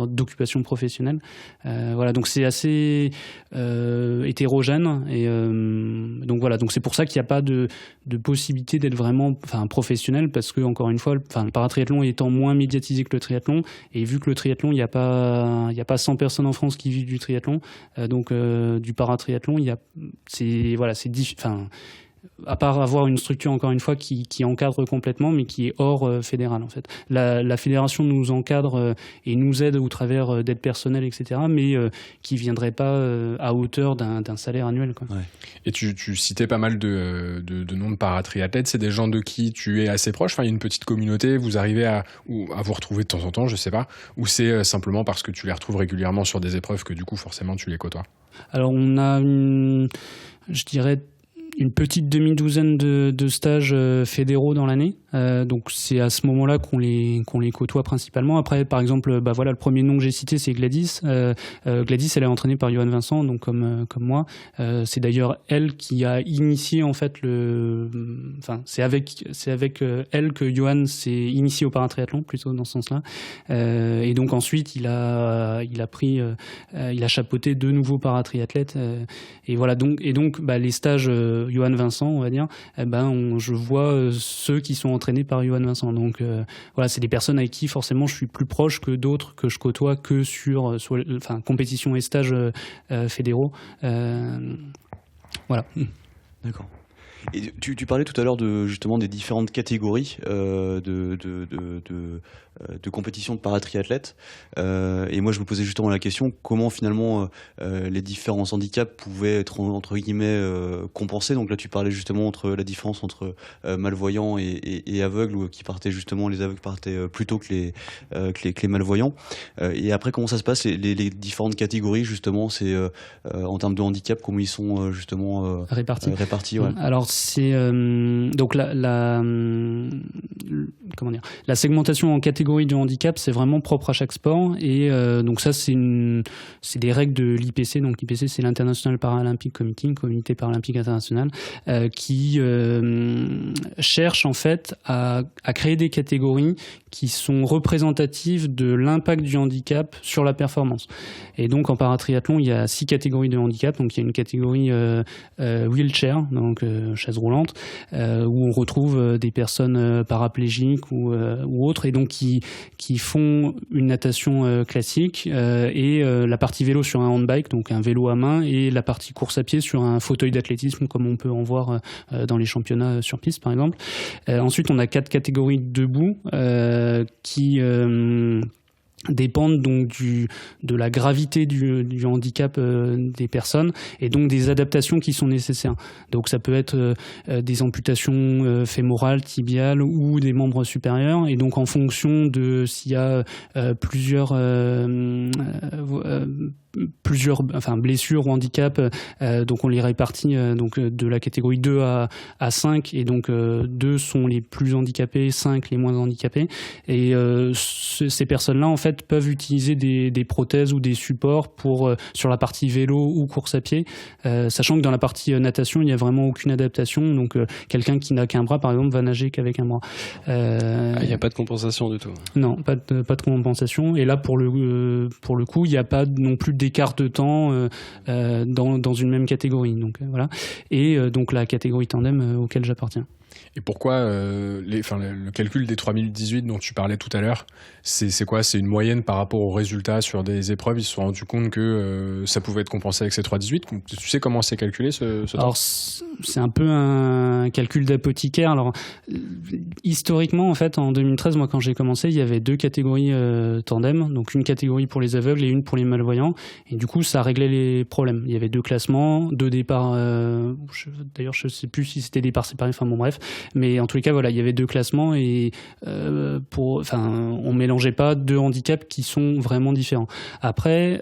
d'occupation professionnelle. Donc c'est assez hétérogène, et donc c'est pour ça qu'il n'y a pas de possibilité d'être vraiment professionnel, parce que encore une fois, le paratriathlon étant moins médiatisé que le triathlon, et vu que le triathlon, il n'y a pas 100 personnes en France qui vivent du triathlon, du paratriathlon, à part avoir une structure, encore une fois, qui encadre complètement, mais qui est hors fédérale, en fait. La fédération nous encadre et nous aide au travers d'aides personnelles, etc., mais qui ne viendrait pas à hauteur d'un salaire annuel, quoi. Ouais. Et tu citais pas mal de noms de paratriathlètes. C'est des gens de qui tu es assez proche? Il y a une petite communauté, vous arrivez à vous retrouver de temps en temps, je sais pas, ou c'est simplement parce que tu les retrouves régulièrement sur des épreuves que du coup, forcément, tu les côtoies? Alors, on a je dirais, une petite demi-douzaine de stages fédéraux dans l'année. Donc c'est à ce moment-là qu'on les côtoie principalement. Après, par exemple, le premier nom que j'ai cité, c'est Gladys. Gladys, elle est entraînée par Johan Vincent, donc comme moi. C'est d'ailleurs elle qui a initié en fait c'est avec elle que Johan s'est initié au paratriathlon, plutôt dans ce sens-là. Et donc ensuite, il a chapeauté 2 nouveaux paratriathlètes. Et voilà, donc les stages Johan Vincent, on va dire, je vois ceux qui sont entraînés par Johan Vincent. Donc voilà, c'est des personnes avec qui forcément je suis plus proche que d'autres que je côtoie que sur compétition et stages fédéraux. Voilà. D'accord. Et tu parlais tout à l'heure justement des différentes catégories de compétition de paratriathlètes. Et moi, je me posais justement la question comment finalement les différents handicaps pouvaient être entre guillemets compensés. Donc là, tu parlais justement la différence entre malvoyants et aveugles, qui partaient justement, les aveugles partaient plus tôt que les malvoyants. Et après, comment ça se passe les différentes catégories justement, c'est en termes de handicap, comment ils sont justement répartis. Ouais. Alors c'est donc la segmentation en catégories de handicap, c'est vraiment propre à chaque sport, et donc ça c'est des règles de l'IPC. Donc l'IPC, c'est l'International Paralympic Committee, Comité paralympique international, qui cherche en fait à créer des catégories qui sont représentatives de l'impact du handicap sur la performance. Et donc en paratriathlon, il y a 6 catégories de handicap. Donc il y a une catégorie wheelchair, donc chaise roulante, où on retrouve des personnes paraplégiques ou autres, et donc qui font une natation classique, et la partie vélo sur un handbike, donc un vélo à main, et la partie course à pied sur un fauteuil d'athlétisme, comme on peut en voir dans les championnats sur piste par exemple. Ensuite, on a 4 catégories debout qui dépendent donc de la gravité du handicap des personnes, et donc des adaptations qui sont nécessaires. Donc ça peut être des amputations fémorales, tibiales ou des membres supérieurs, et donc en fonction de s'il y a plusieurs blessures ou handicaps, donc on les répartit donc de la catégorie 2 à 5, et donc 2 sont les plus handicapés, 5 les moins handicapés, et ces personnes-là en fait peuvent utiliser des prothèses ou des supports sur la partie vélo ou course à pied, sachant que dans la partie natation il n'y a vraiment aucune adaptation. Donc quelqu'un qui n'a qu'un bras par exemple va nager qu'avec un bras. Il n'y a pas de compensation du tout. Non, pas de compensation, et là pour le coup il n'y a pas non plus d'écart de temps dans une même catégorie. Donc voilà. Et donc la catégorie tandem auquel j'appartiens. Et pourquoi le calcul des 3018 dont tu parlais tout à l'heure, c'est quoi? C'est une moyenne par rapport aux résultats sur des épreuves? Ils se sont rendus compte que ça pouvait être compensé avec ces 318. Tu sais comment c'est calculé ce temps? Alors c'est un peu un calcul d'apothicaire. Alors historiquement en fait, en 2013, moi quand j'ai commencé, il y avait 2 catégories tandem, donc une catégorie pour les aveugles et une pour les malvoyants, et du coup ça réglait les problèmes. Il y avait 2 classements, 2 départs, d'ailleurs je sais plus si c'était départs séparés, enfin bon bref. Mais en tous les cas, voilà, il y avait 2 classements, et on mélangeait pas 2 handicaps qui sont vraiment différents. Après,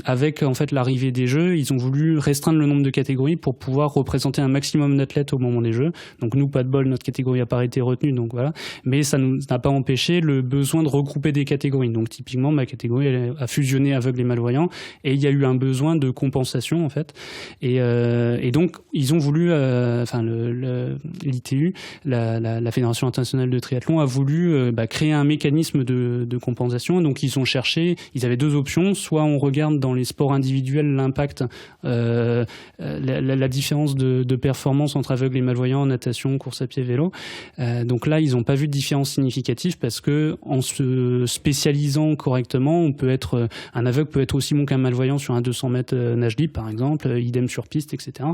avec en fait l'arrivée des Jeux, ils ont voulu restreindre le nombre de catégories pour pouvoir représenter un maximum d'athlètes au moment des Jeux. Donc nous, pas de bol, notre catégorie n'a pas été retenue, donc voilà. Mais ça n'a pas empêché le besoin de regrouper des catégories. Donc typiquement, ma catégorie elle a fusionné aveugles et malvoyants, et il y a eu un besoin de compensation en fait. Et donc ils ont voulu, l'ITU, la Fédération internationale de triathlon, a voulu créer un mécanisme de compensation. Donc ils avaient 2 options: soit on regarde dans les sports individuels l'impact, la différence de performance entre aveugles et malvoyants en natation, course à pied, vélo. Donc là ils n'ont pas vu de différence significative, parce que en se spécialisant correctement, un aveugle peut être aussi bon qu'un malvoyant sur un 200 mètres nage libre par exemple, idem sur piste, etc.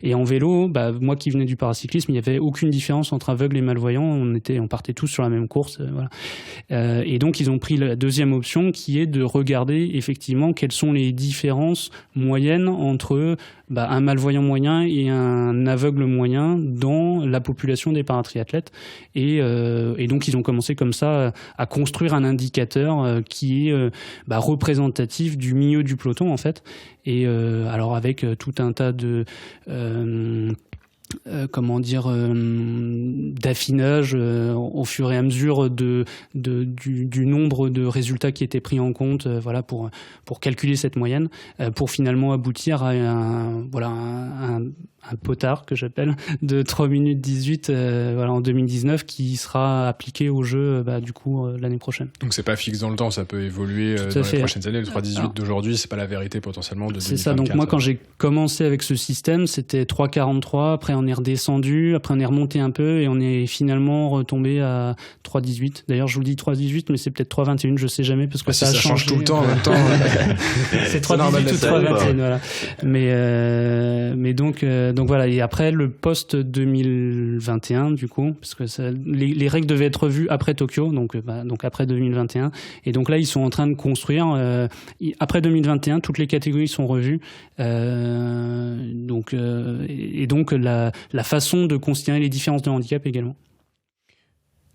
Et en vélo, moi qui venais du paracyclisme, il n'y avait aucune différence entre aveugles et malvoyants, on partait tous sur la même course, voilà. Et donc ils ont pris la deuxième option, qui est de regarder effectivement quelles sont les différences moyennes entre un malvoyant moyen et un aveugle moyen dans la population des paratriathlètes, et donc ils ont commencé comme ça à construire un indicateur qui est représentatif du milieu du peloton en fait, et alors avec tout un tas de d'affinage au fur et à mesure du nombre de résultats qui étaient pris en compte, voilà, pour calculer cette moyenne, pour finalement aboutir à un potard que j'appelle de 3 minutes 18 voilà, en 2019 qui sera appliqué au jeu du coup l'année prochaine. Donc c'est pas fixe dans le temps, ça peut évoluer dans les prochaines années. Le 3.18 d'aujourd'hui, c'est pas la vérité potentiellement de 2024. C'est ça, donc moi quand j'ai commencé avec ce système, c'était 3.43, après on est redescendu, après on est remonté un peu et on est finalement retombé à 3.18. D'ailleurs je vous dis 3.18 mais c'est peut-être 3.21, je sais jamais parce que ça change tout le temps en même temps. C'est 3.18 ou 3.21, voilà. Mais donc voilà, et après le post 2021 du coup, parce que les règles devaient être revues après Tokyo, donc après 2021, et donc là ils sont en train de construire après 2021 toutes les catégories sont revues, donc la façon de considérer les différences de handicap également.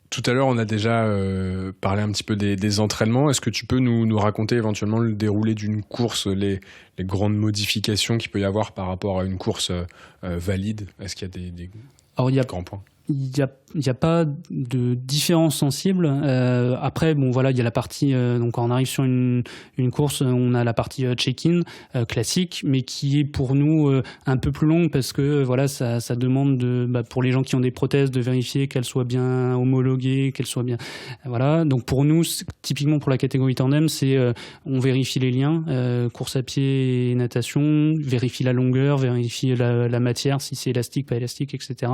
Tout à l'heure, on a déjà parlé un petit peu des entraînements. Est-ce que tu peux nous raconter éventuellement le déroulé d'une course, les grandes modifications qu'il peut y avoir par rapport à une course valide? Est-ce qu'il y a des grands points? Il n'y a pas de différence sensible. Après, bon voilà, il y a la partie. Donc quand on arrive sur une course, on a la partie check-in classique, mais qui est pour nous un peu plus longue parce que voilà, ça demande pour les gens qui ont des prothèses de vérifier qu'elles soient bien homologuées, qu'elles soient bien. Voilà. Donc pour nous, typiquement pour la catégorie tandem, c'est on vérifie les liens, course à pied et natation, vérifie la longueur, vérifie la matière, si c'est élastique, pas élastique, etc.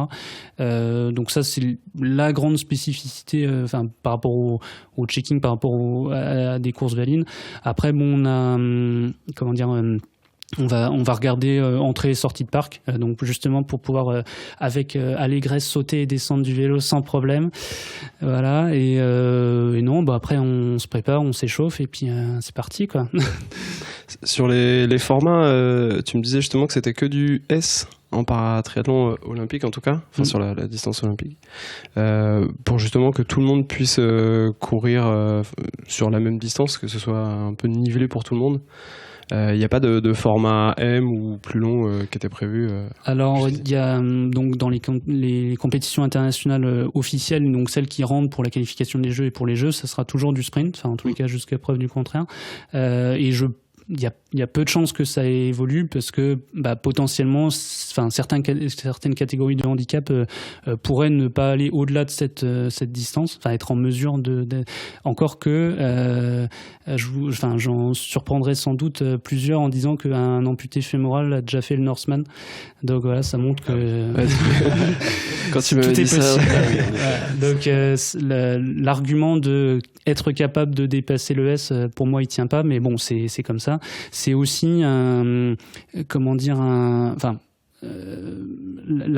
Donc ça c'est la grande spécificité par rapport au checking, par rapport à des courses valides. Après bon, on a on va regarder entrée et sortie de parc, donc justement pour pouvoir avec allégresse sauter et descendre du vélo sans problème, voilà. Et non, après on se prépare, on s'échauffe et puis c'est parti quoi. Sur les formats, tu me disais justement que c'était que du S en paratriathlon olympique en tout cas, sur la distance olympique, pour justement que tout le monde puisse courir sur la même distance, que ce soit un peu nivelé pour tout le monde. Il n'y a pas de format M ou plus long qui était prévu Alors, il y a donc dans les compétitions internationales officielles, donc celles qui rentrent pour la qualification des Jeux et pour les Jeux, ça sera toujours du sprint, en tous les cas jusqu'à preuve du contraire. Et il y a peu de chances que ça évolue parce que potentiellement, certaines catégories de handicap pourraient ne pas aller au-delà de cette distance, être en mesure encore que j'en surprendrai sans doute plusieurs en disant qu'un amputé fémoral a déjà fait le Norseman. Donc voilà, ça montre que quand tu m'avais dit ça, donc l'argument de être capable de dépasser le S, pour moi il tient pas, mais bon, c'est comme ça. C'est aussi la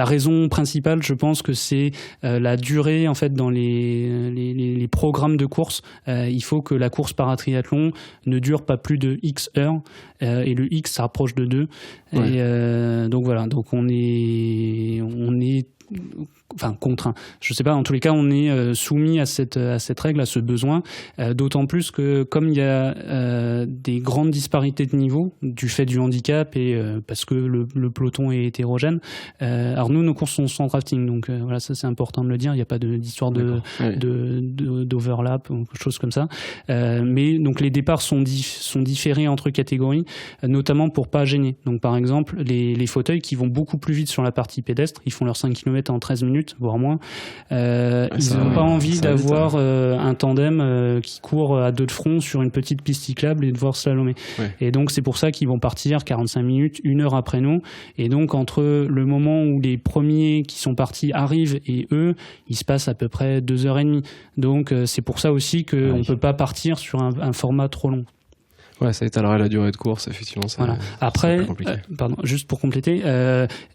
raison principale, je pense que c'est la durée en fait dans les programmes de course. Il faut que la course paratriathlon ne dure pas plus de X heures et le X ça rapproche de 2. Ouais. Et donc voilà, donc on est contraint. Je sais pas, en tous les cas, on est soumis à cette règle, à ce besoin, d'autant plus que comme il y a des grandes disparités de niveau du fait du handicap et parce que le peloton est hétérogène. Alors nous, nos courses sont sans drafting, donc voilà, ça c'est important de le dire. Il n'y a pas d'histoire d'overlap ou quelque chose comme ça. Mais donc les départs sont différés entre catégories, notamment pour pas gêner. Donc par exemple, les fauteuils qui vont beaucoup plus vite sur la partie pédestre, ils font leurs 5 km en 13 minutes, voire moins. Ils n'ont pas envie d'avoir un tandem qui court à deux de front sur une petite piste cyclable et devoir slalomer. Ouais. Et donc c'est pour ça qu'ils vont partir 45 minutes, 1 heure après nous. Et donc entre le moment où les premiers qui sont partis arrivent et eux, il se passe à peu près 2h30. Donc c'est pour ça aussi qu'on ne peut pas partir sur un format trop long. Ouais, ça étalerait la durée de course, effectivement. Voilà. Après, juste pour compléter,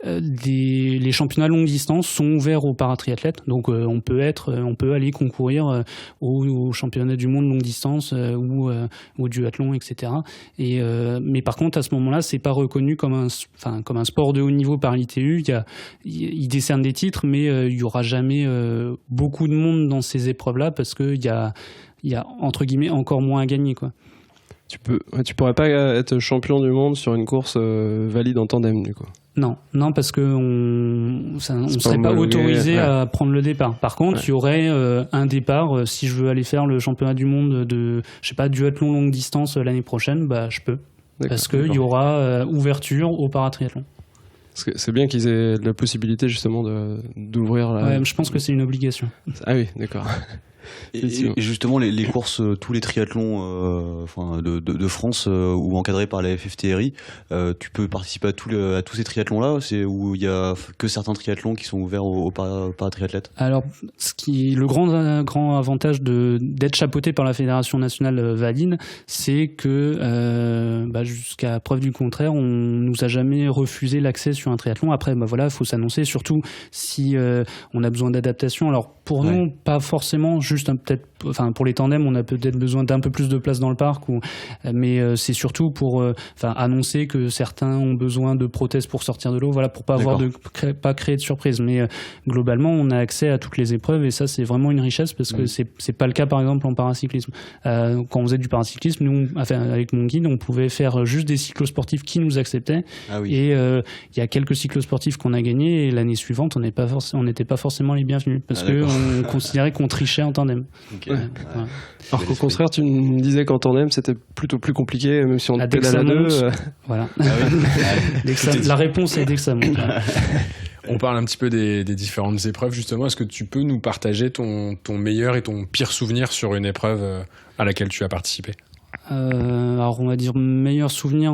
les championnats longue distance sont ouverts aux paratriathlètes, donc on peut aller concourir au championnat du monde longue distance ou au duathlon, etc. Mais par contre, à ce moment-là, c'est pas reconnu comme un sport de haut niveau par l'ITU. Ils décernent des titres, mais il y aura jamais beaucoup de monde dans ces épreuves-là parce que il y a entre guillemets encore moins à gagner, quoi. Tu pourrais pas être champion du monde sur une course valide en tandem, du coup. Non, parce que on serait pas autorisé à prendre le départ. Par contre, il y aurait un départ. Si je veux aller faire le championnat du monde de, je sais pas, duathlon longue distance l'année prochaine, je peux. Parce qu'il y aura ouverture au paratriathlon. C'est bien qu'ils aient la possibilité justement d'ouvrir la... Ouais, je pense que c'est une obligation. Ah oui, d'accord. Et justement, les courses, tous les triathlons de France ou encadrés par la FFTRI, tu peux participer à tous ces triathlons-là, c'est où il y a que certains triathlons qui sont ouverts aux paratriathlètes. Alors, le grand avantage d'être chapeauté par la Fédération nationale valide, c'est que jusqu'à preuve du contraire, on nous a jamais refusé l'accès sur un triathlon. Après, il faut s'annoncer, surtout si on a besoin d'adaptation. Alors, pour nous, pas forcément juste pour les tandems, on a peut-être besoin d'un peu plus de place dans le parc, mais c'est surtout pour annoncer que certains ont besoin de prothèses pour sortir de l'eau, pour pas pas créer de surprise. Mais globalement, on a accès à toutes les épreuves et ça, c'est vraiment une richesse parce que c'est pas le cas, par exemple, en paracyclisme. Quand on faisait du paracyclisme, nous, avec mon guide, on pouvait faire juste des cyclosportifs qui nous acceptaient. Et il y a quelques cyclosportifs qu'on a gagnés et l'année suivante, on n'était pas forcément les bienvenus parce qu'on considérait qu'on trichait en tandem. Okay. Ouais. Alors qu'au contraire, tu me disais qu'en tandem, c'était plutôt plus compliqué, même si on pédale à deux. Voilà. La réponse est dès que ça monte. On parle un petit peu des différentes épreuves, justement. Est-ce que tu peux nous partager ton meilleur et ton pire souvenir sur une épreuve à laquelle tu as participé ? Alors, on va dire meilleur souvenir...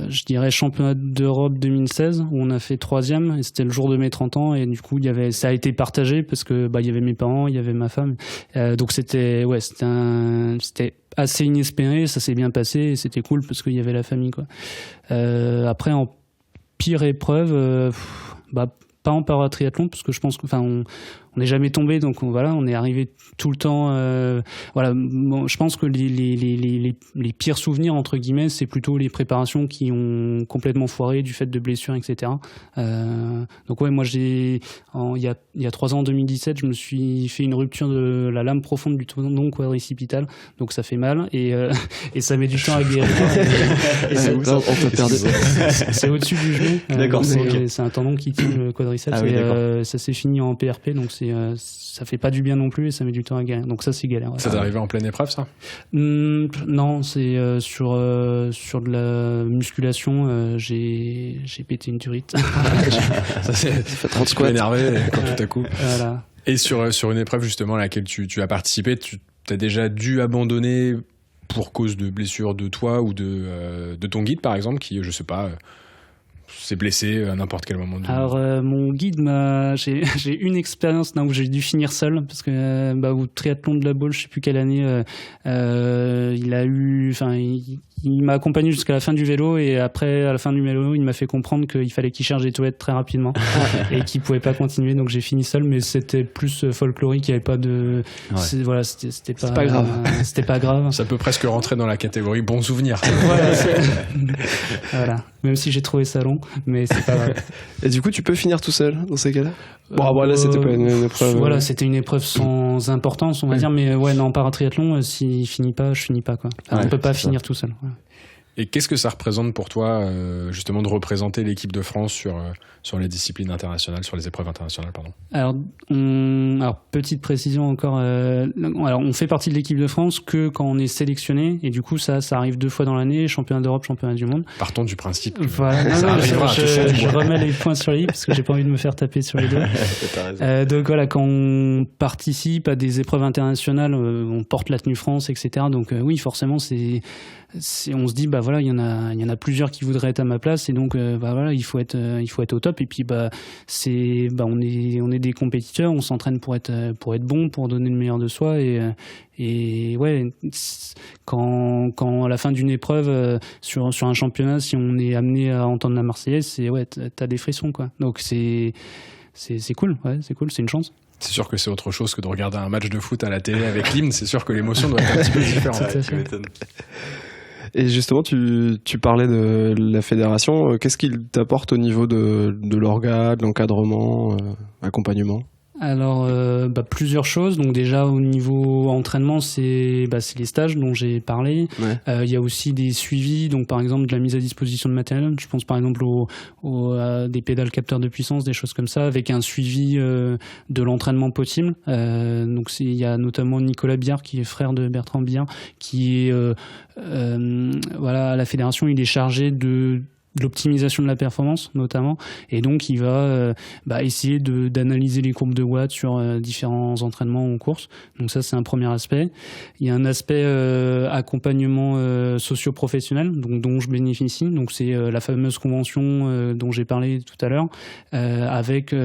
je dirais championnat d'Europe 2016 où on a fait 3e et c'était le jour de mes 30 ans et du coup ça a été partagé parce que il y avait mes parents, il y avait ma femme, donc c'était assez inespéré, ça s'est bien passé et c'était cool parce qu'il y avait la famille quoi. Après en pire épreuve, pas en paratriathlon parce que je pense que on n'est jamais tombé, donc on est arrivé tout le temps. Je pense que les pires souvenirs entre guillemets, c'est plutôt les préparations qui ont complètement foiré du fait de blessures, etc. Donc moi il y a 3 ans, en 2017, je me suis fait une rupture de la lame profonde du tendon quadricipital, donc ça fait mal et ça met du temps à guérir. C'est au-dessus du genou. D'accord, c'est un tendon qui tient le quadriceps et ça s'est fini en PRP, donc ça fait pas du bien non plus et ça met du temps à guérir. Donc ça c'est galère. Ouais. Ça t'est arrivé en pleine épreuve ça ? Non, c'est sur de la musculation. J'ai pété une durite. Ça fait 30 squats. Énervé quand tout à coup. Voilà. Et sur une épreuve justement à laquelle tu as participé, tu as déjà dû abandonner pour cause de blessure de toi ou de ton guide par exemple qui, je sais pas, s'est blessé à n'importe quel moment. Alors mon guide j'ai une expérience où j'ai dû finir seul parce que au triathlon de la Baule, je sais plus quelle année, il m'a accompagné jusqu'à la fin du vélo et après à la fin du vélo il m'a fait comprendre qu'il fallait qu'il cherche des toilettes très rapidement et qu'il pouvait pas continuer, donc j'ai fini seul, mais c'était plus folklorique, il y avait pas de c'était pas grave. C'était pas grave. Ça peut presque rentrer dans la catégorie bon souvenir. Voilà, même si j'ai trouvé ça long, mais c'est pas grave. Et du coup tu peux finir tout seul dans ces cas-là? Là c'était pas une épreuve. Voilà, c'était une épreuve sans importance, on va dire, mais en paratriathlon, s'il finit pas, je finis pas quoi. On peut pas finir tout seul. Ouais. Et qu'est-ce que ça représente pour toi, justement, de représenter l'équipe de France sur les disciplines internationales, sur les épreuves internationales, pardon ? Alors, petite précision encore. Alors, on fait partie de l'équipe de France que quand on est sélectionné, et du coup, ça arrive 2 fois dans l'année, championnat d'Europe, championnat du monde. Partons du principe. Voilà. Je remets les points sur les i parce que j'ai pas envie de me faire taper sur les doigts. Donc voilà, quand on participe à des épreuves internationales, on porte la tenue France, etc. Donc oui, forcément, on se dit il y en a plusieurs qui voudraient être à ma place et donc il faut être au top et puis on est des compétiteurs, on s'entraîne pour être bon, pour donner le meilleur de soi et quand à la fin d'une épreuve sur un championnat, si on est amené à entendre la Marseillaise, t'as des frissons quoi. Donc c'est cool, c'est une chance. C'est sûr que c'est autre chose que de regarder un match de foot à la télé avec l'hymne, c'est sûr que l'émotion doit être un petit peu différente. Et justement, tu parlais de la fédération. Qu'est-ce qu'il t'apporte au niveau de l'orga, de l'encadrement, accompagnement ? Alors, plusieurs choses. Donc déjà, au niveau entraînement, c'est les stages dont j'ai parlé. Ouais. Y a aussi des suivis, donc par exemple de la mise à disposition de matériel. Je pense par exemple à des pédales capteurs de puissance, des choses comme ça, avec un suivi de l'entraînement possible. Donc il y a notamment Nicolas Biard, qui est frère de Bertrand Biard, qui est à la fédération, il est chargé de l'optimisation de la performance notamment, et donc il va essayer d'analyser les courbes de watts sur différents entraînements en course. Donc ça, c'est un premier aspect. Il y a un aspect accompagnement socio-professionnel, donc dont je bénéficie. Donc c'est la fameuse convention dont j'ai parlé tout à l'heure, avec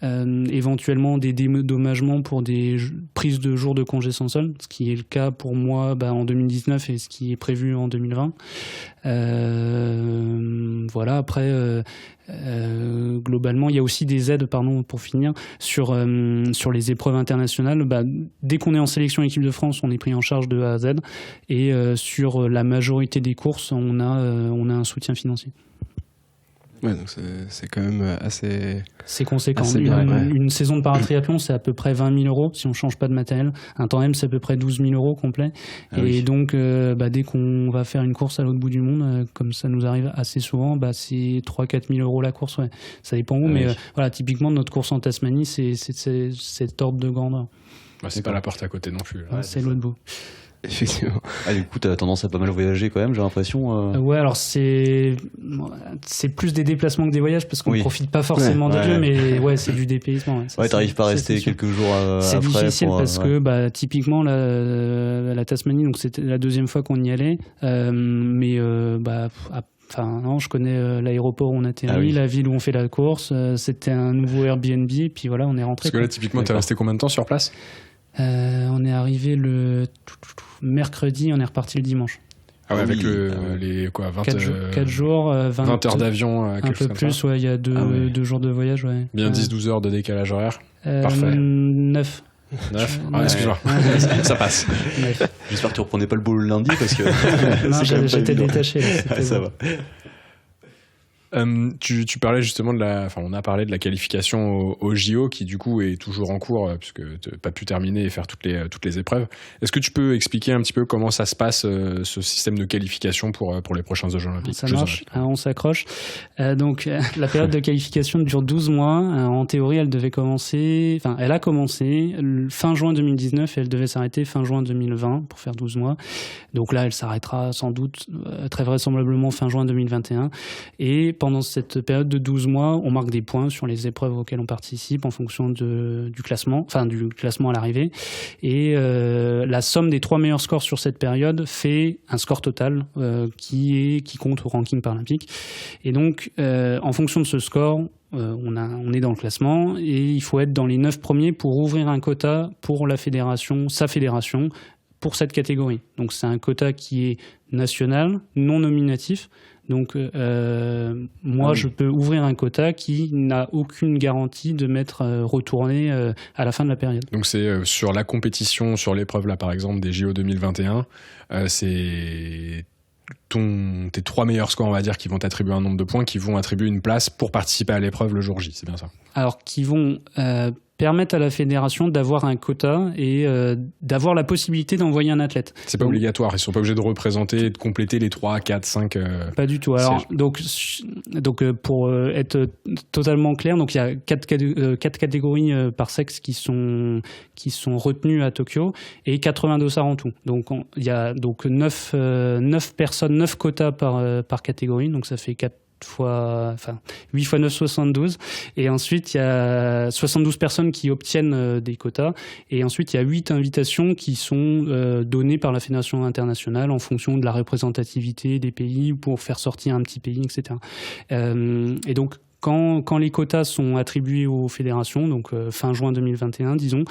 éventuellement des dédommagements pour des prises de jours de congé sans solde, ce qui est le cas pour moi en 2019 et ce qui est prévu en 2020. Après, globalement, il y a aussi des aides, pour finir, sur les épreuves internationales. Dès qu'on est en sélection équipe de France, on est pris en charge de A à Z, et sur la majorité des courses, on a un soutien financier. Ouais, donc c'est quand même assez... C'est conséquent. Assez bien, une saison de paratriathlon, c'est à peu près 20 000 € si on ne change pas de matériel. Un tandem, c'est à peu près 12 000 € complet. Donc, dès qu'on va faire une course à l'autre bout du monde, comme ça nous arrive assez souvent, c'est 3 000 à 4 000 € la course. Ouais. Ça dépend où, mais typiquement, notre course en Tasmanie, c'est cet ordre de grandeur. C'est pas la porte à côté non plus. C'est l'autre bout. Effectivement. Du coup, t'as tendance à pas mal voyager quand même, j'ai l'impression. Ouais, alors c'est plus des déplacements que des voyages, parce qu'on ne profite pas forcément des lieux, mais c'est du dépaysement. T'arrives pas à rester quelques jours après. C'est difficile parce que typiquement la Tasmanie, donc c'était la deuxième fois qu'on y allait, mais je connais l'aéroport où on atterrit, la ville où on fait la course. C'était un nouveau Airbnb, et puis voilà, on est rentré. Parce que là, typiquement, t'es resté combien de temps sur place ? On est arrivé le mercredi, on est reparti le dimanche. Ah ouais, avec les 4 jours, 20 heures d'avion, un peu plus, il y a 2 jours de voyage. Ouais. Bien 10-12 heures de décalage horaire. Parfait. 9. Excuse-moi, ça passe. 9. J'espère que tu reprenais pas le boulot le lundi, parce que non, j'étais détaché. Ça va. Tu parlais justement on a parlé de la qualification au JO, qui du coup est toujours en cours, puisque tu n'as pas pu terminer et faire toutes les épreuves. Est-ce que tu peux expliquer un petit peu comment ça se passe, ce système de qualification pour les prochains Jeux Olympiques ? Ça marche, on s'accroche. Donc la période de qualification dure 12 mois. En théorie, elle a commencé fin juin 2019 et elle devait s'arrêter fin juin 2020 pour faire 12 mois. Donc là, elle s'arrêtera sans doute, très vraisemblablement, fin juin 2021. Et pendant cette période de 12 mois, on marque des points sur les épreuves auxquelles on participe en fonction du classement à l'arrivée. Et la somme des 3 meilleurs scores sur cette période fait un score total qui compte au ranking paralympique. Et donc, en fonction de ce score, on est dans le classement et il faut être dans les 9 premiers pour ouvrir un quota pour sa fédération, pour cette catégorie. Donc c'est un quota qui est national, non nominatif. Donc moi, je peux ouvrir un quota qui n'a aucune garantie de m'être retourné à la fin de la période. Donc c'est sur la compétition, sur l'épreuve là par exemple des JO 2021, c'est tes 3 meilleurs scores, on va dire, qui vont t'attribuer un nombre de points, qui vont attribuer une place pour participer à l'épreuve le jour J, c'est bien ça ? Alors qui vont permettre à la fédération d'avoir un quota et d'avoir la possibilité d'envoyer un athlète. C'est pas obligatoire, ils sont pas obligés de représenter et de compléter les 3, 4, 5... Pas du tout. Alors, donc pour être totalement clair, donc il y a 4 catégories par sexe qui sont retenues à Tokyo et 82 SAR en tout. Donc il y a 9 personnes, 9 quotas par catégorie, donc ça fait 8 x 9, 72. Et ensuite, il y a 72 personnes qui obtiennent des quotas. Et ensuite, il y a 8 invitations qui sont données par la Fédération internationale en fonction de la représentativité des pays pour faire sortir un petit pays, etc. Et donc, quand les quotas sont attribués aux fédérations, donc fin juin 2021, disons,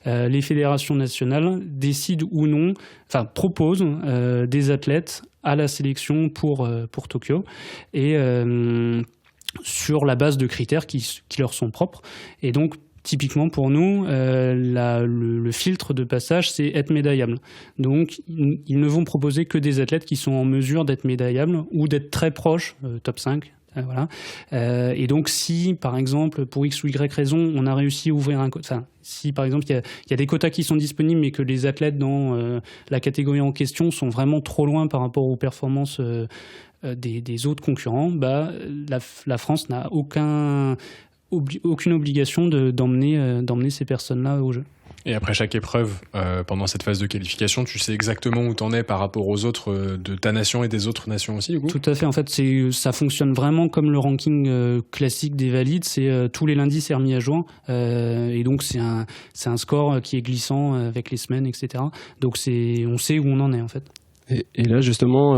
les fédérations nationales décident ou non, proposent des athlètes à la sélection pour Tokyo, et sur la base de critères qui leur sont propres. Et donc, typiquement pour nous, le filtre de passage, c'est être médaillable. Donc, ils ne vont proposer que des athlètes qui sont en mesure d'être médaillables ou d'être très proches, top 5, Voilà. Et donc, si, par exemple, pour X ou Y raison, on a réussi à ouvrir un quota, enfin, si, par exemple, il y a des quotas qui sont disponibles, mais que les athlètes dans la catégorie en question sont vraiment trop loin par rapport aux performances des autres concurrents, la France n'a aucune obligation d'emmener ces personnes-là au jeu. Et après chaque épreuve, pendant cette phase de qualification, tu sais exactement où t'en es par rapport aux autres de ta nation et des autres nations aussi, du coup ? Tout à fait. En fait, ça fonctionne vraiment comme le ranking classique des valides. Tous les lundis, c'est remis à jour. Et donc, c'est un score qui est glissant avec les semaines, etc. Donc, on sait où on en est, en fait. Et là, justement,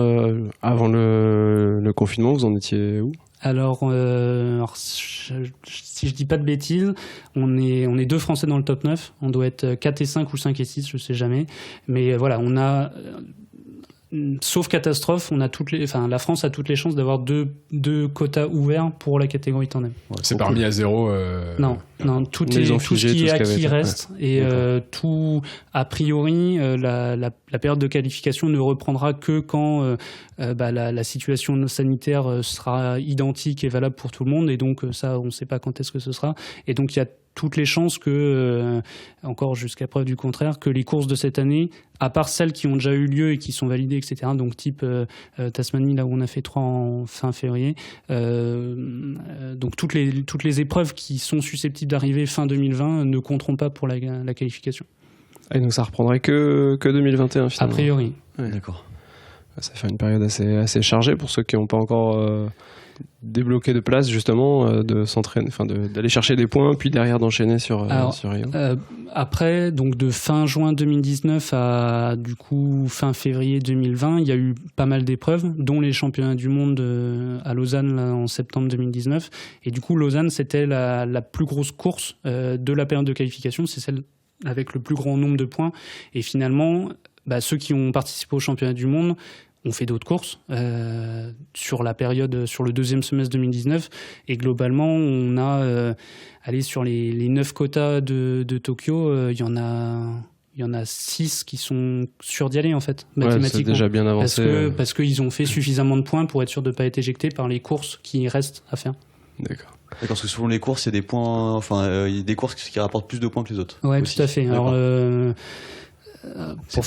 avant le confinement, vous en étiez où ? Alors, si je dis pas de bêtises, on est 2 Français dans le top 9. On doit être 4 et 5 ou 5 et 6, je sais jamais. Mais voilà, on a... Sauf catastrophe, la France a toutes les chances d'avoir deux quotas ouverts pour la catégorie tandem. Ouais, c'est pas remis à zéro. Non, tout ce qui est acquis reste. Ouais. Et tout, a priori, la période de qualification ne reprendra que quand la situation sanitaire sera identique et valable pour tout le monde. Et donc ça, on ne sait pas quand est-ce que ce sera. Et donc il y a toutes les chances que, encore jusqu'à preuve du contraire, que les courses de cette année, à part celles qui ont déjà eu lieu et qui sont validées, etc., donc type Tasmanie, là où on a fait 3 en fin février, donc toutes les épreuves qui sont susceptibles d'arriver fin 2020 ne compteront pas pour la qualification. Et donc ça reprendrait que 2021 finalement. A priori. Ouais. D'accord. Ça fait une période assez chargée pour ceux qui n'ont pas encore débloqué de place justement, de s'entraîner, d'aller chercher des points, puis derrière d'enchaîner sur Rio. Après, donc de fin juin 2019 à du coup fin février 2020, il y a eu pas mal d'épreuves, dont les championnats du monde à Lausanne là, en septembre 2019. Et du coup, Lausanne, c'était la plus grosse course de la période de qualification, c'est celle avec le plus grand nombre de points. Et finalement, ceux qui ont participé au championnat du monde ont fait d'autres courses sur la période, sur le deuxième semestre 2019. Et globalement, on a sur les 9 quotas de Tokyo, il y en a 6 qui sont sûrs d'y aller, en fait, mathématiquement. C'est déjà bien avancé. Parce qu'ils ont fait suffisamment de points pour être sûr de ne pas être éjectés par les courses qui restent à faire. D'accord. Parce que selon les courses, il y a des points, il y a des courses qui rapportent plus de points que les autres. Ouais, aussi. Tout à fait. Alors, pour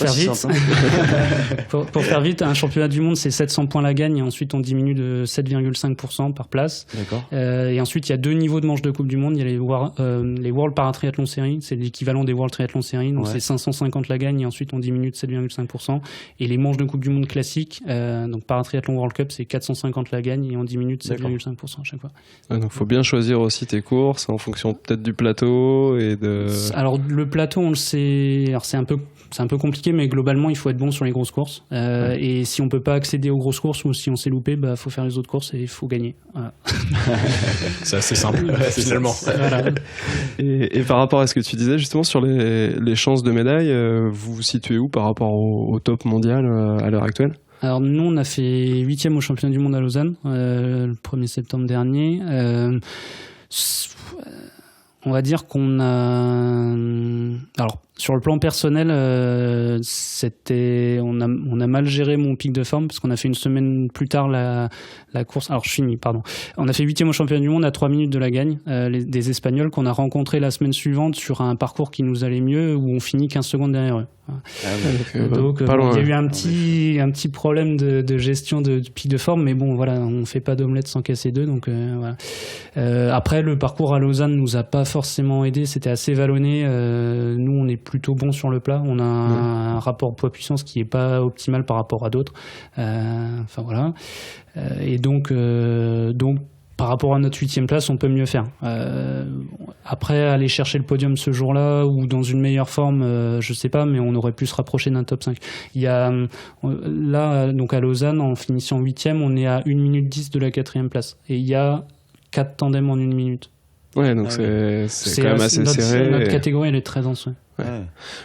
faire vite, un championnat du monde, c'est 700 points la gagne, et ensuite on diminue de 7,5% par place. D'accord. Et ensuite, il y a 2 niveaux de manches de Coupe du Monde. Il y a les World Paratriathlon Series, c'est l'équivalent des World Triathlon Series, donc c'est 550 la gagne, et ensuite on diminue de 7,5%. Et les manches de Coupe du Monde classiques, donc Paratriathlon World Cup, c'est 450 la gagne, et on diminue de 7,5% à chaque fois. Ouais, donc il faut bien choisir aussi tes courses en fonction peut-être du plateau et de... Alors le plateau, on le sait, alors c'est un peu compliqué, mais globalement, il faut être bon sur les grosses courses. Et si on peut pas accéder aux grosses courses ou si on s'est loupé, faut faire les autres courses et il faut gagner. Voilà. C'est assez simple, finalement. Voilà. Et par rapport à ce que tu disais, justement, sur les chances de médaille, vous vous situez où par rapport au top mondial à l'heure actuelle ? Alors nous, on a fait 8e au championnat du monde à Lausanne, le 1er septembre dernier. On va dire qu'on a... Alors, sur le plan personnel, on a mal géré mon pic de forme parce qu'on a fait une semaine plus tard la course. Alors, je finis, pardon. On a fait 8e au championnat du monde à 3 minutes de la gagne, des Espagnols qu'on a rencontrés la semaine suivante sur un parcours qui nous allait mieux où on finit 15 secondes derrière eux. Donc, il y a eu un petit problème de gestion de pic de forme, mais bon, voilà, on fait pas d'omelette sans casser deux, donc voilà. Après, le parcours à Lausanne nous a pas forcément aidé, c'était assez vallonné. Nous, on est plutôt bon sur le plat, on a un rapport poids-puissance qui est pas optimal par rapport à d'autres. Enfin voilà. Et donc par rapport à notre 8e place, on peut mieux faire. Après, aller chercher le podium ce jour-là ou dans une meilleure forme, je sais pas, mais on aurait pu se rapprocher d'un top 5. Il y a, là, donc à Lausanne, en finissant 8e, on est à 1 minute 10 de la 4e place. Et il y a 4 tandems en 1 minute. Ouais, donc c'est quand même assez serré. Notre catégorie, elle est très dense.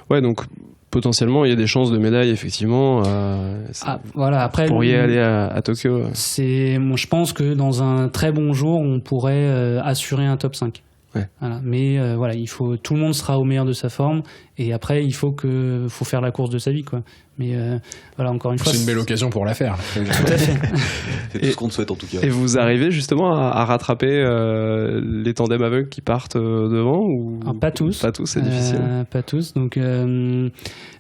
Ouais, donc potentiellement, il y a des chances de médaille, effectivement. Voilà, après, vous pourriez aller à Tokyo. Moi, je pense que dans un très bon jour, on pourrait assurer un top 5. Ouais. Voilà. Mais voilà, tout le monde sera au meilleur de sa forme. Et après, il faut faire la course de sa vie, quoi. Mais voilà, encore une fois, c'est une belle occasion pour la faire. Tout à fait. C'est tout ce qu'on te souhaite en tout cas. Et vous arrivez justement à rattraper les tandems aveugles qui partent devant ou... Alors, pas tous. Pas tous, c'est difficile. Pas tous. Donc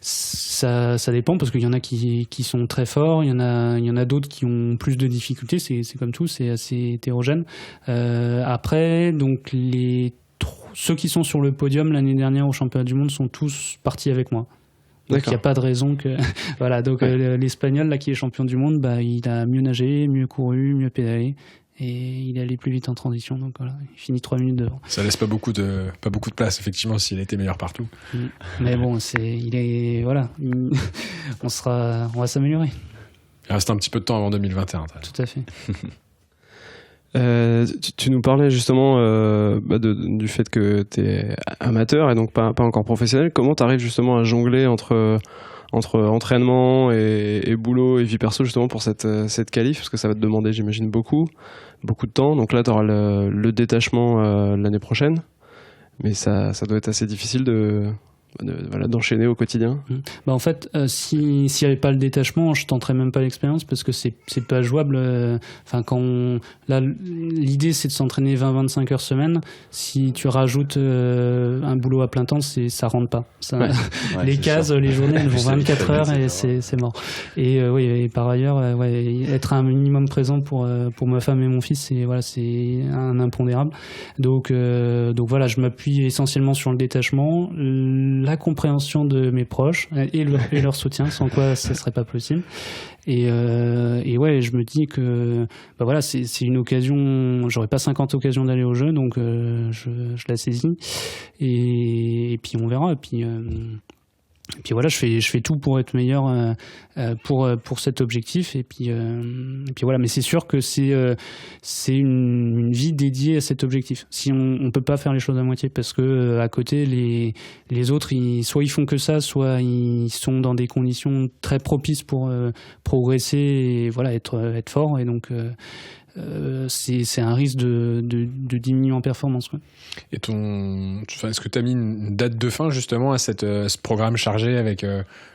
ça dépend parce qu'il y en a qui sont très forts, il y en a d'autres qui ont plus de difficultés. C'est comme tout, c'est assez hétérogène. Après, donc ceux qui sont sur le podium l'année dernière au championnat du monde sont tous partis avec moi. Donc il n'y a pas de raison que voilà. Donc l'Espagnol là qui est champion du monde, il a mieux nagé, mieux couru, mieux pédalé. Et il est allé plus vite en transition, donc voilà, il finit 3 minutes devant. Ça laisse pas beaucoup de place, effectivement, s'il était meilleur partout. Mais bon, on va s'améliorer. Il reste un petit peu de temps avant 2021. Tout à fait. Tu nous parlais justement du fait que tu es amateur et donc pas encore professionnel. Comment tu arrives justement à jongler entre entraînement et boulot et vie perso justement pour cette qualif, parce que ça va te demander, j'imagine, beaucoup de temps. Donc là, tu auras le détachement l'année prochaine, mais ça doit être assez difficile d'enchaîner au quotidien. En fait, s'il n'y avait pas le détachement, je tenterais même pas l'expérience parce que c'est pas jouable. L'idée c'est de s'entraîner 20-25 heures semaine. Si tu rajoutes un boulot à plein temps, ça rentre pas. Les cases, sûr. Les journées, elles vont 24 heures et c'est mort. Et et par ailleurs, être un minimum présent pour ma femme et mon fils, c'est un impondérable. Donc voilà, je m'appuie essentiellement sur le détachement. La compréhension de mes proches et leur soutien, sans quoi ça serait pas possible. Et je me dis que c'est une occasion, j'aurais pas 50 occasions d'aller au jeu, donc je la saisis et puis on verra. Et puis voilà, je fais tout pour être meilleur pour cet objectif. Et puis voilà, mais c'est sûr que c'est une vie dédiée à cet objectif. Si on peut pas faire les choses à moitié parce que à côté les autres, soit ils font que ça, soit ils sont dans des conditions très propices pour progresser et voilà être fort. Et donc c'est un risque de diminuer en performance, quoi. Et est-ce que tu as mis une date de fin justement à ce programme chargé avec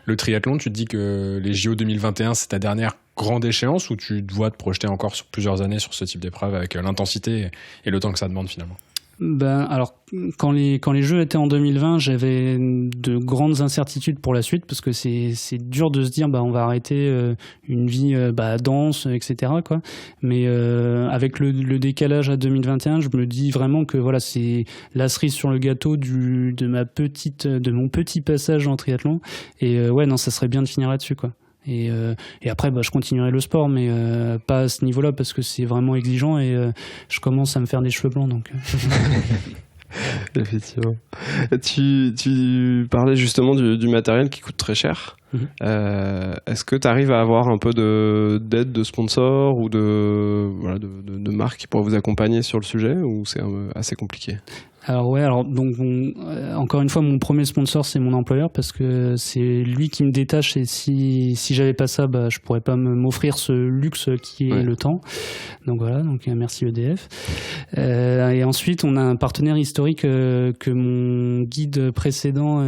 le triathlon? Tu te dis que les JO 2021 c'est ta dernière grande échéance, ou tu dois te projeter encore sur plusieurs années sur ce type d'épreuve avec l'intensité et le temps que ça demande finalement? Alors, quand les Jeux étaient en 2020, j'avais de grandes incertitudes pour la suite parce que c'est dur de se dire on va arrêter une vie dense, etc., quoi. Mais avec le décalage à 2021, je me dis vraiment que voilà, c'est la cerise sur le gâteau de mon petit passage en triathlon. Et ça serait bien de finir là-dessus, quoi. Et après, je continuerai le sport, mais pas à ce niveau-là parce que c'est vraiment exigeant et je commence à me faire des cheveux blancs. Donc. Effectivement. Tu parlais justement du matériel qui coûte très cher. Est-ce que tu arrives à avoir un peu d'aide de sponsors ou de marques qui pourraient vous accompagner sur le sujet, ou c'est assez compliqué? Donc encore une fois, mon premier sponsor c'est mon employeur parce que c'est lui qui me détache, et si j'avais pas ça, je pourrais pas m'offrir ce luxe qui est le temps. Donc voilà, merci EDF. Et ensuite on a un partenaire historique que mon guide précédent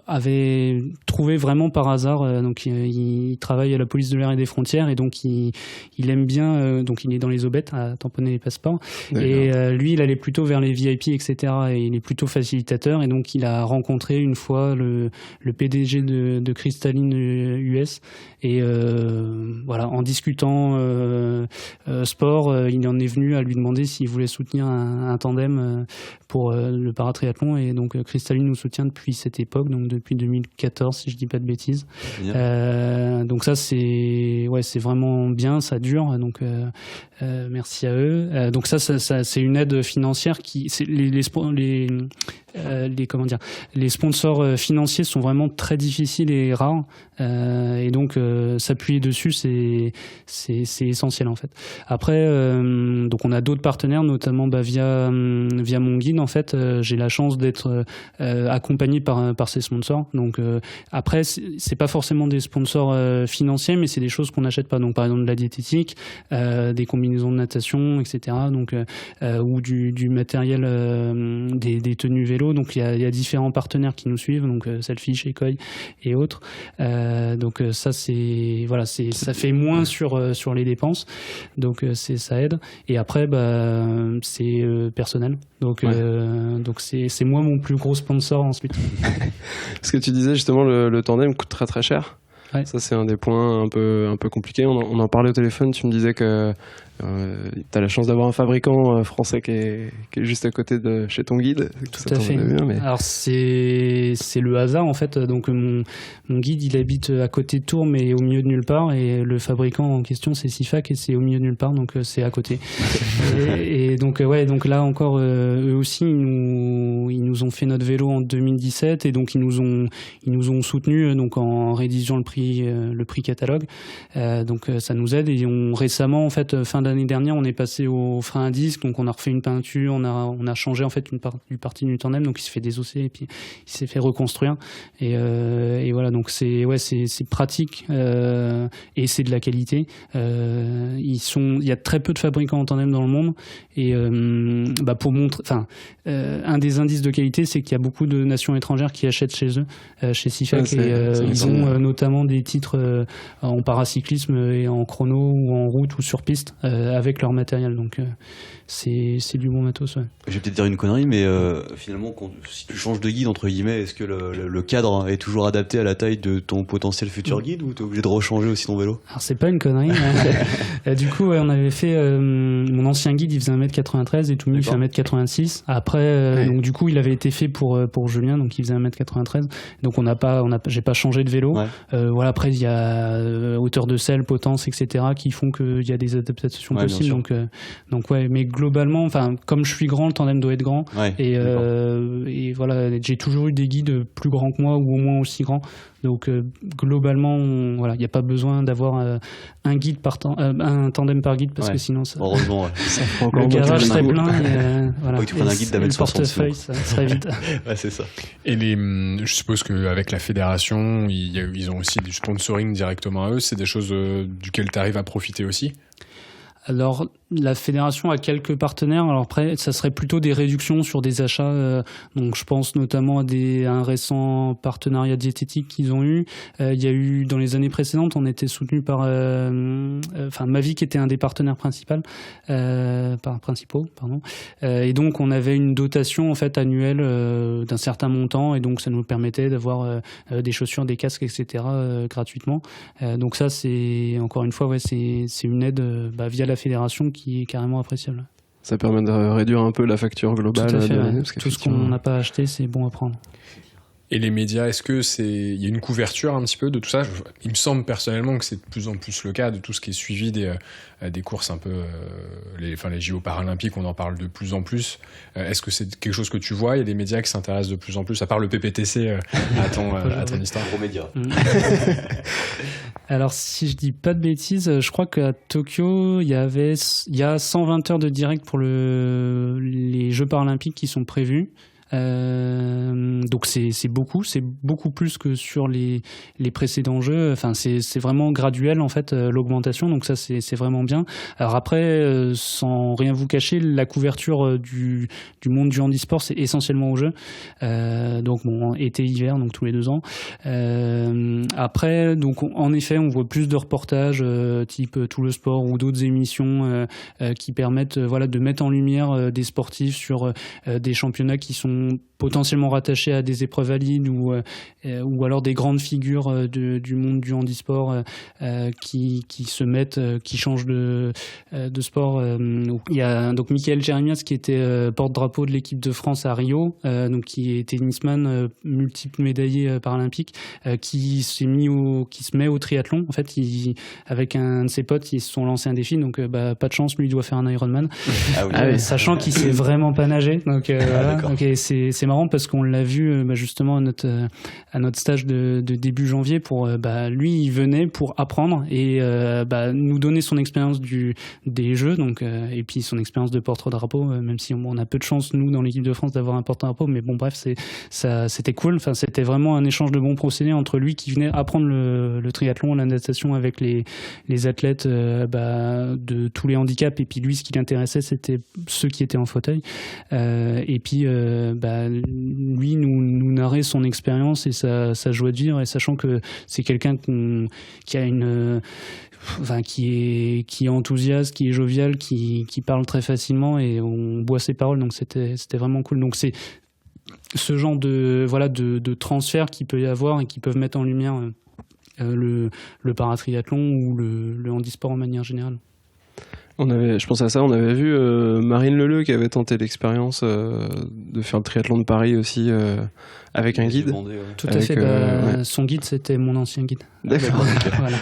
avait trouvé vraiment par hasard. Donc il travaille à la police de l'air et des frontières, et donc il aime bien, donc il est dans les aubettes à tamponner les passeports. D'accord. Et lui il allait plutôt vers les VIP, etc., et il est plutôt facilitateur, et donc il a rencontré une fois le PDG de Crystalline US, et en discutant sport, il en est venu à lui demander s'il voulait soutenir un tandem pour le paratriathlon, et donc Crystalline nous soutient depuis cette époque, donc depuis 2014 si je dis pas de bêtises. Donc ça c'est vraiment bien, ça dure, donc merci à eux. Donc ça c'est une aide financière qui les sponsors financiers sont vraiment très difficiles et rares, et donc s'appuyer dessus c'est essentiel en fait. Après donc on a d'autres partenaires, notamment via mon guide en fait. J'ai la chance d'être accompagné par ces sponsors. Donc après c'est pas forcément des sponsors financiers, mais c'est des choses qu'on n'achète pas. Donc par exemple de la diététique, des combinaisons de natation, etc. Donc ou du matériel, des tenues vélo. vélo. Donc il y a différents partenaires qui nous suivent, donc Selfish, Ekoi et autres. Donc ça ça fait moins sur les dépenses. Donc ça aide. Et après c'est personnel. Donc c'est moi mon plus gros sponsor ensuite. Ce que tu disais justement, le tandem coûte très très cher. Ouais. Ça c'est un des points un peu compliqués. On en parlait au téléphone, tu me disais que tu as la chance d'avoir un fabricant français qui est juste à côté de chez ton guide. Tout à fait. Bien, mais... Alors c'est le hasard en fait. Donc mon guide il habite à côté de Tours mais au milieu de nulle part, et le fabricant en question c'est Sifac et c'est au milieu de nulle part, donc c'est à côté. et donc donc là encore eux aussi ils nous ont fait notre vélo en 2017, et donc ils nous ont soutenus donc en rédigeant le prix catalogue. Donc ça nous aide, et récemment en fait fin d'année dernière on est passé au frein à disque, donc on a refait une peinture, on a changé en fait une partie du tandem, donc il s'est fait désosser et puis il s'est fait reconstruire, et voilà, donc c'est pratique et c'est de la qualité. Il y a très peu de fabricants en tandem dans le monde, et pour montrer, un des indices de qualité c'est qu'il y a beaucoup de nations étrangères qui achètent chez eux, chez Sifac, ils ont notamment des titres en paracyclisme et en chrono ou en route ou sur piste avec leur matériel, donc c'est du bon matos. Ouais. Je vais peut-être dire une connerie, mais finalement si tu changes de guide entre guillemets, est-ce que le cadre est toujours adapté à la taille de ton potentiel futur guide, ou t'es obligé de rechanger aussi ton vélo? Alors c'est pas une connerie, du coup on avait fait mon ancien guide il faisait 1m93 et Toumi il fait 1m86. Après donc du coup il avait été fait pour Julien, donc il faisait 1m93, donc j'ai pas changé de vélo. Voilà, après il y a hauteur de selle, potence, etc. qui font qu'il y a des adaptations possibles, donc ouais, mais globalement, comme je suis grand, le tandem doit être grand, et voilà, j'ai toujours eu des guides plus grands que moi ou au moins aussi grands, donc globalement il n'y a pas besoin d'avoir un guide un tandem par guide, parce que sinon heureusement le garage serait plein, voilà. Tu prends un guide le portefeuille ça serait vite. Ouais, c'est ça. Et je suppose qu'avec la fédération ils ont aussi du sponsoring directement à eux, c'est des choses duquel tu arrives à profiter aussi? Alors, la fédération a quelques partenaires. Alors après, ça serait plutôt des réductions sur des achats. Donc, je pense notamment à un récent partenariat diététique qu'ils ont eu. Il y a eu, dans les années précédentes, on était soutenu par Mavic était un des partenaires principaux. Et donc, on avait une dotation en fait annuelle d'un certain montant, et donc ça nous permettait d'avoir des chaussures, des casques, etc. Gratuitement. Donc ça, c'est encore une fois, c'est une aide via la fédération qui est carrément appréciable. Ça permet de réduire un peu la facture globale. Tout à fait, tout ce qu'on n'a pas acheté, c'est bon à prendre. Et les médias, est-ce que il y a une couverture un petit peu de tout ça? Il me semble personnellement que c'est de plus en plus le cas de tout ce qui est suivi des courses un peu, les JO paralympiques, on en parle de plus en plus. Est-ce que c'est quelque chose que tu vois? Il y a des médias qui s'intéressent de plus en plus, à part le PPTC à ton histoire? Gros média. Alors, si je dis pas de bêtises, je crois qu'à Tokyo, il y a 120 heures de direct pour les Jeux paralympiques qui sont prévus. Donc c'est beaucoup plus que sur les précédents jeux. Enfin, c'est vraiment graduel en fait, l'augmentation, donc ça c'est vraiment bien. Alors après, sans rien vous cacher, la couverture du monde du handisport, c'est essentiellement aux jeux, donc bon, été-hiver, donc tous les 2 ans. Après, donc en effet, on voit plus de reportages type Tout le sport ou d'autres émissions qui permettent de mettre en lumière des sportifs sur des championnats qui sont potentiellement rattachés à des épreuves valides, ou alors des grandes figures du monde du handisport qui se mettent, qui changent de sport. Il y a donc Michael Jeremias qui était porte-drapeau de l'équipe de France à Rio, donc qui est tennisman multiple médaillé paralympique, qui se met au triathlon. En fait, avec un de ses potes, ils se sont lancés un défi, donc pas de chance, lui il doit faire un Ironman. Sachant qu'il sait vraiment pas nager, donc voilà. Donc, c'est marrant parce qu'on l'a vu justement à notre stage de début janvier. Lui il venait pour apprendre et nous donner son expérience des jeux, donc et puis son expérience de porte-drapeau, même si on a peu de chance nous dans l'équipe de France d'avoir un porte-drapeau, mais bon bref, c'était cool. Enfin, c'était vraiment un échange de bons procédés entre lui qui venait apprendre le triathlon, la natation avec les athlètes de tous les handicaps, et puis lui ce qui l'intéressait c'était ceux qui étaient en fauteuil, et puis lui nous narrer son expérience et sa joie de vivre, et sachant que c'est quelqu'un qui a qui est enthousiaste, qui est jovial, qui parle très facilement, et on boit ses paroles, donc c'était vraiment cool. Donc c'est ce genre de transfert qu'il peut y avoir et qui peuvent mettre en lumière le paratriathlon ou le handisport en manière générale. Je pense à ça, on avait vu Marine Leleu qui avait tenté l'expérience de faire le triathlon de Paris aussi avec un guide. Tout à fait, son guide c'était mon ancien guide. D'accord. Voilà.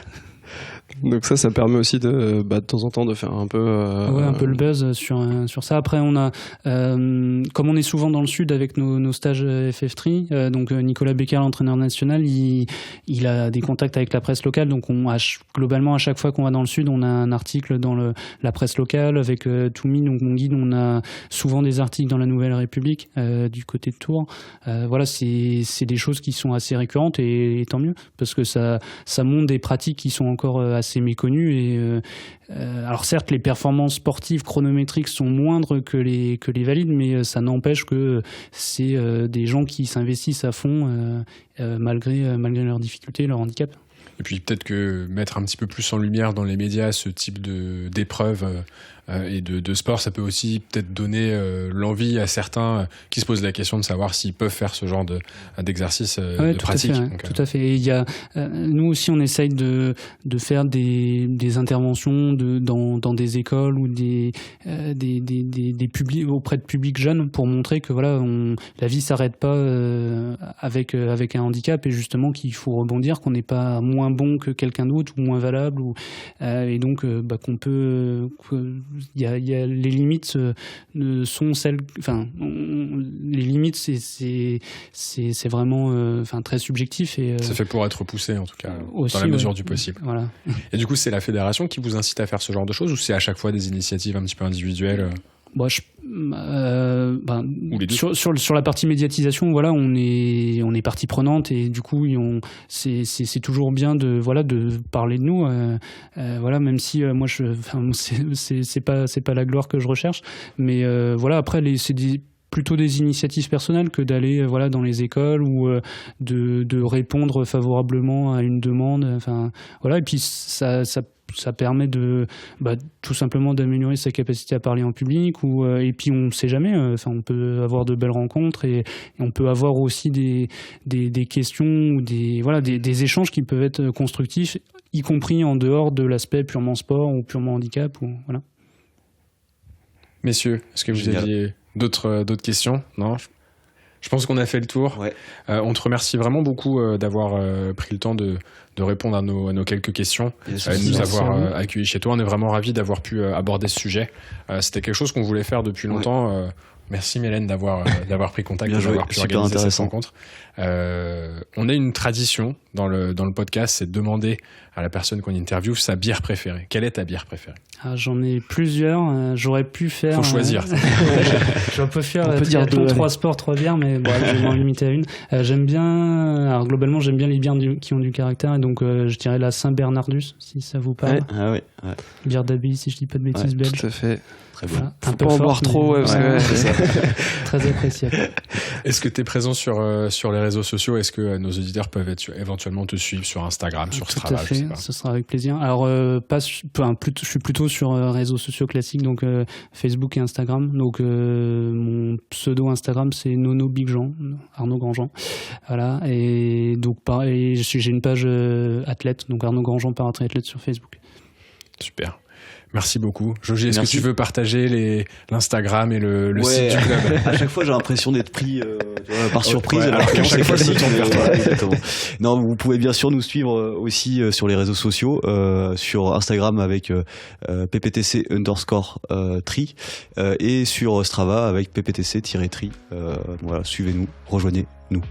Donc ça permet aussi de temps en temps de faire un peu un peu le buzz sur ça. Après on a comme on est souvent dans le sud avec nos stages FF3, donc Nicolas Becker, l'entraîneur national, il a des contacts avec la presse locale, donc globalement à chaque fois qu'on va dans le sud, on a un article dans la presse locale avec Toumi, donc mon guide, on a souvent des articles dans la Nouvelle République du côté de Tours. Voilà, c'est des choses qui sont assez récurrentes, et tant mieux, parce que ça montre des pratiques qui sont encore assez méconnues, et alors certes les performances sportives chronométriques sont moindres que les valides, mais ça n'empêche que c'est des gens qui s'investissent à fond malgré leurs difficultés, leur handicap. Et puis peut-être que mettre un petit peu plus en lumière dans les médias ce type d'épreuves et de sport, ça peut aussi peut-être donner l'envie à certains qui se posent la question de savoir s'ils peuvent faire ce genre d'exercice, de pratique. Tout à fait. Et il y a, nous aussi, on essaye de faire des interventions dans des écoles ou des auprès de publics jeunes, pour montrer que voilà, la vie s'arrête pas avec un handicap, et justement qu'il faut rebondir, qu'on n'est pas moins bon que quelqu'un d'autre ou moins valable, et donc qu'on peut il y a les limites sont celles, les limites c'est vraiment très subjectif, et c'est fait pour être poussé en tout cas aussi, dans la mesure du possible. Voilà. Et du coup, c'est la fédération qui vous incite à faire ce genre de choses, ou c'est à chaque fois des initiatives un petit peu individuelles? Sur la partie médiatisation, voilà, on est partie prenante, et du coup c'est toujours bien de parler de nous, voilà, même si moi c'est pas la gloire que je recherche, mais voilà, après c'est plutôt des initiatives personnelles que d'aller dans les écoles ou de répondre favorablement à une demande, voilà, et puis ça permet tout simplement d'améliorer sa capacité à parler en public, et puis on ne sait jamais, on peut avoir de belles rencontres, et on peut avoir aussi des questions ou des échanges qui peuvent être constructifs, y compris en dehors de l'aspect purement sport ou purement handicap, voilà. Messieurs, est-ce que vous aviez d'autres questions? Non, je pense qu'on a fait le tour. Ouais. On te remercie vraiment beaucoup d'avoir pris le temps de répondre à nos quelques questions, de nous avoir accueillis chez toi. On est vraiment ravis d'avoir pu aborder ce sujet. C'était quelque chose qu'on voulait faire depuis longtemps. Merci Mélène d'avoir pris contact, d'avoir pu organiser cette rencontre. On a une tradition dans le podcast, c'est de demander à la personne qu'on interviewe sa bière préférée. Quelle est ta bière préférée? J'en ai plusieurs. J'aurais pu faire. Faut choisir. Je peux faire triathlon, 3 sports, 3 bières, mais je vais m'en limiter à une. J'aime bien. Alors globalement, j'aime bien les bières qui ont du caractère, et donc je dirais la Saint-Bernardus, si ça vous parle. Ouais. Bière d'abbaye, si je dis pas de bêtises, belge. Tout à fait. Très bon. Voilà, faut pas en boire trop, parce que c'est ça. Très appréciable. Est-ce que tu es présent sur les réseaux sociaux? Est-ce que nos auditeurs peuvent éventuellement te suivre sur Instagram, sur Strava? Tout à fait, ce sera avec plaisir. Alors, je suis plutôt sur réseaux sociaux classiques, donc Facebook et Instagram. Donc, mon pseudo Instagram, c'est Nono Big Jean, Arnaud Grandjean. Voilà, et donc pareil, j'ai une page athlète, donc Arnaud Grandjean paratriathlète sur Facebook. Super. Merci beaucoup. Jogi, est-ce que tu veux partager l'Instagram et le site du club? À chaque fois, j'ai l'impression d'être pris par surprise. Ouais, alors qu'à chaque fois, je me tourne vers toi. Exactement. Non, vous pouvez bien sûr nous suivre aussi sur les réseaux sociaux, sur Instagram avec pptc_tri, et sur Strava avec pptc-tri. Voilà, suivez-nous, rejoignez-nous.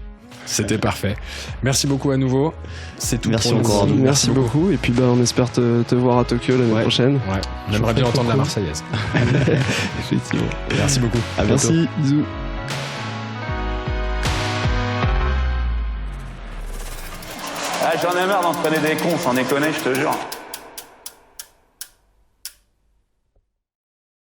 C'était parfait. Merci beaucoup à nouveau. C'est tout. Merci pour encore. nous. Merci beaucoup. Et puis on espère te voir à Tokyo l'année prochaine. Ouais. On aimerait bien entendre la Marseillaise. Effectivement. Merci beaucoup. À bientôt. Merci. Bisous. J'en ai marre d'entraîner des cons, sans déconner, je te jure.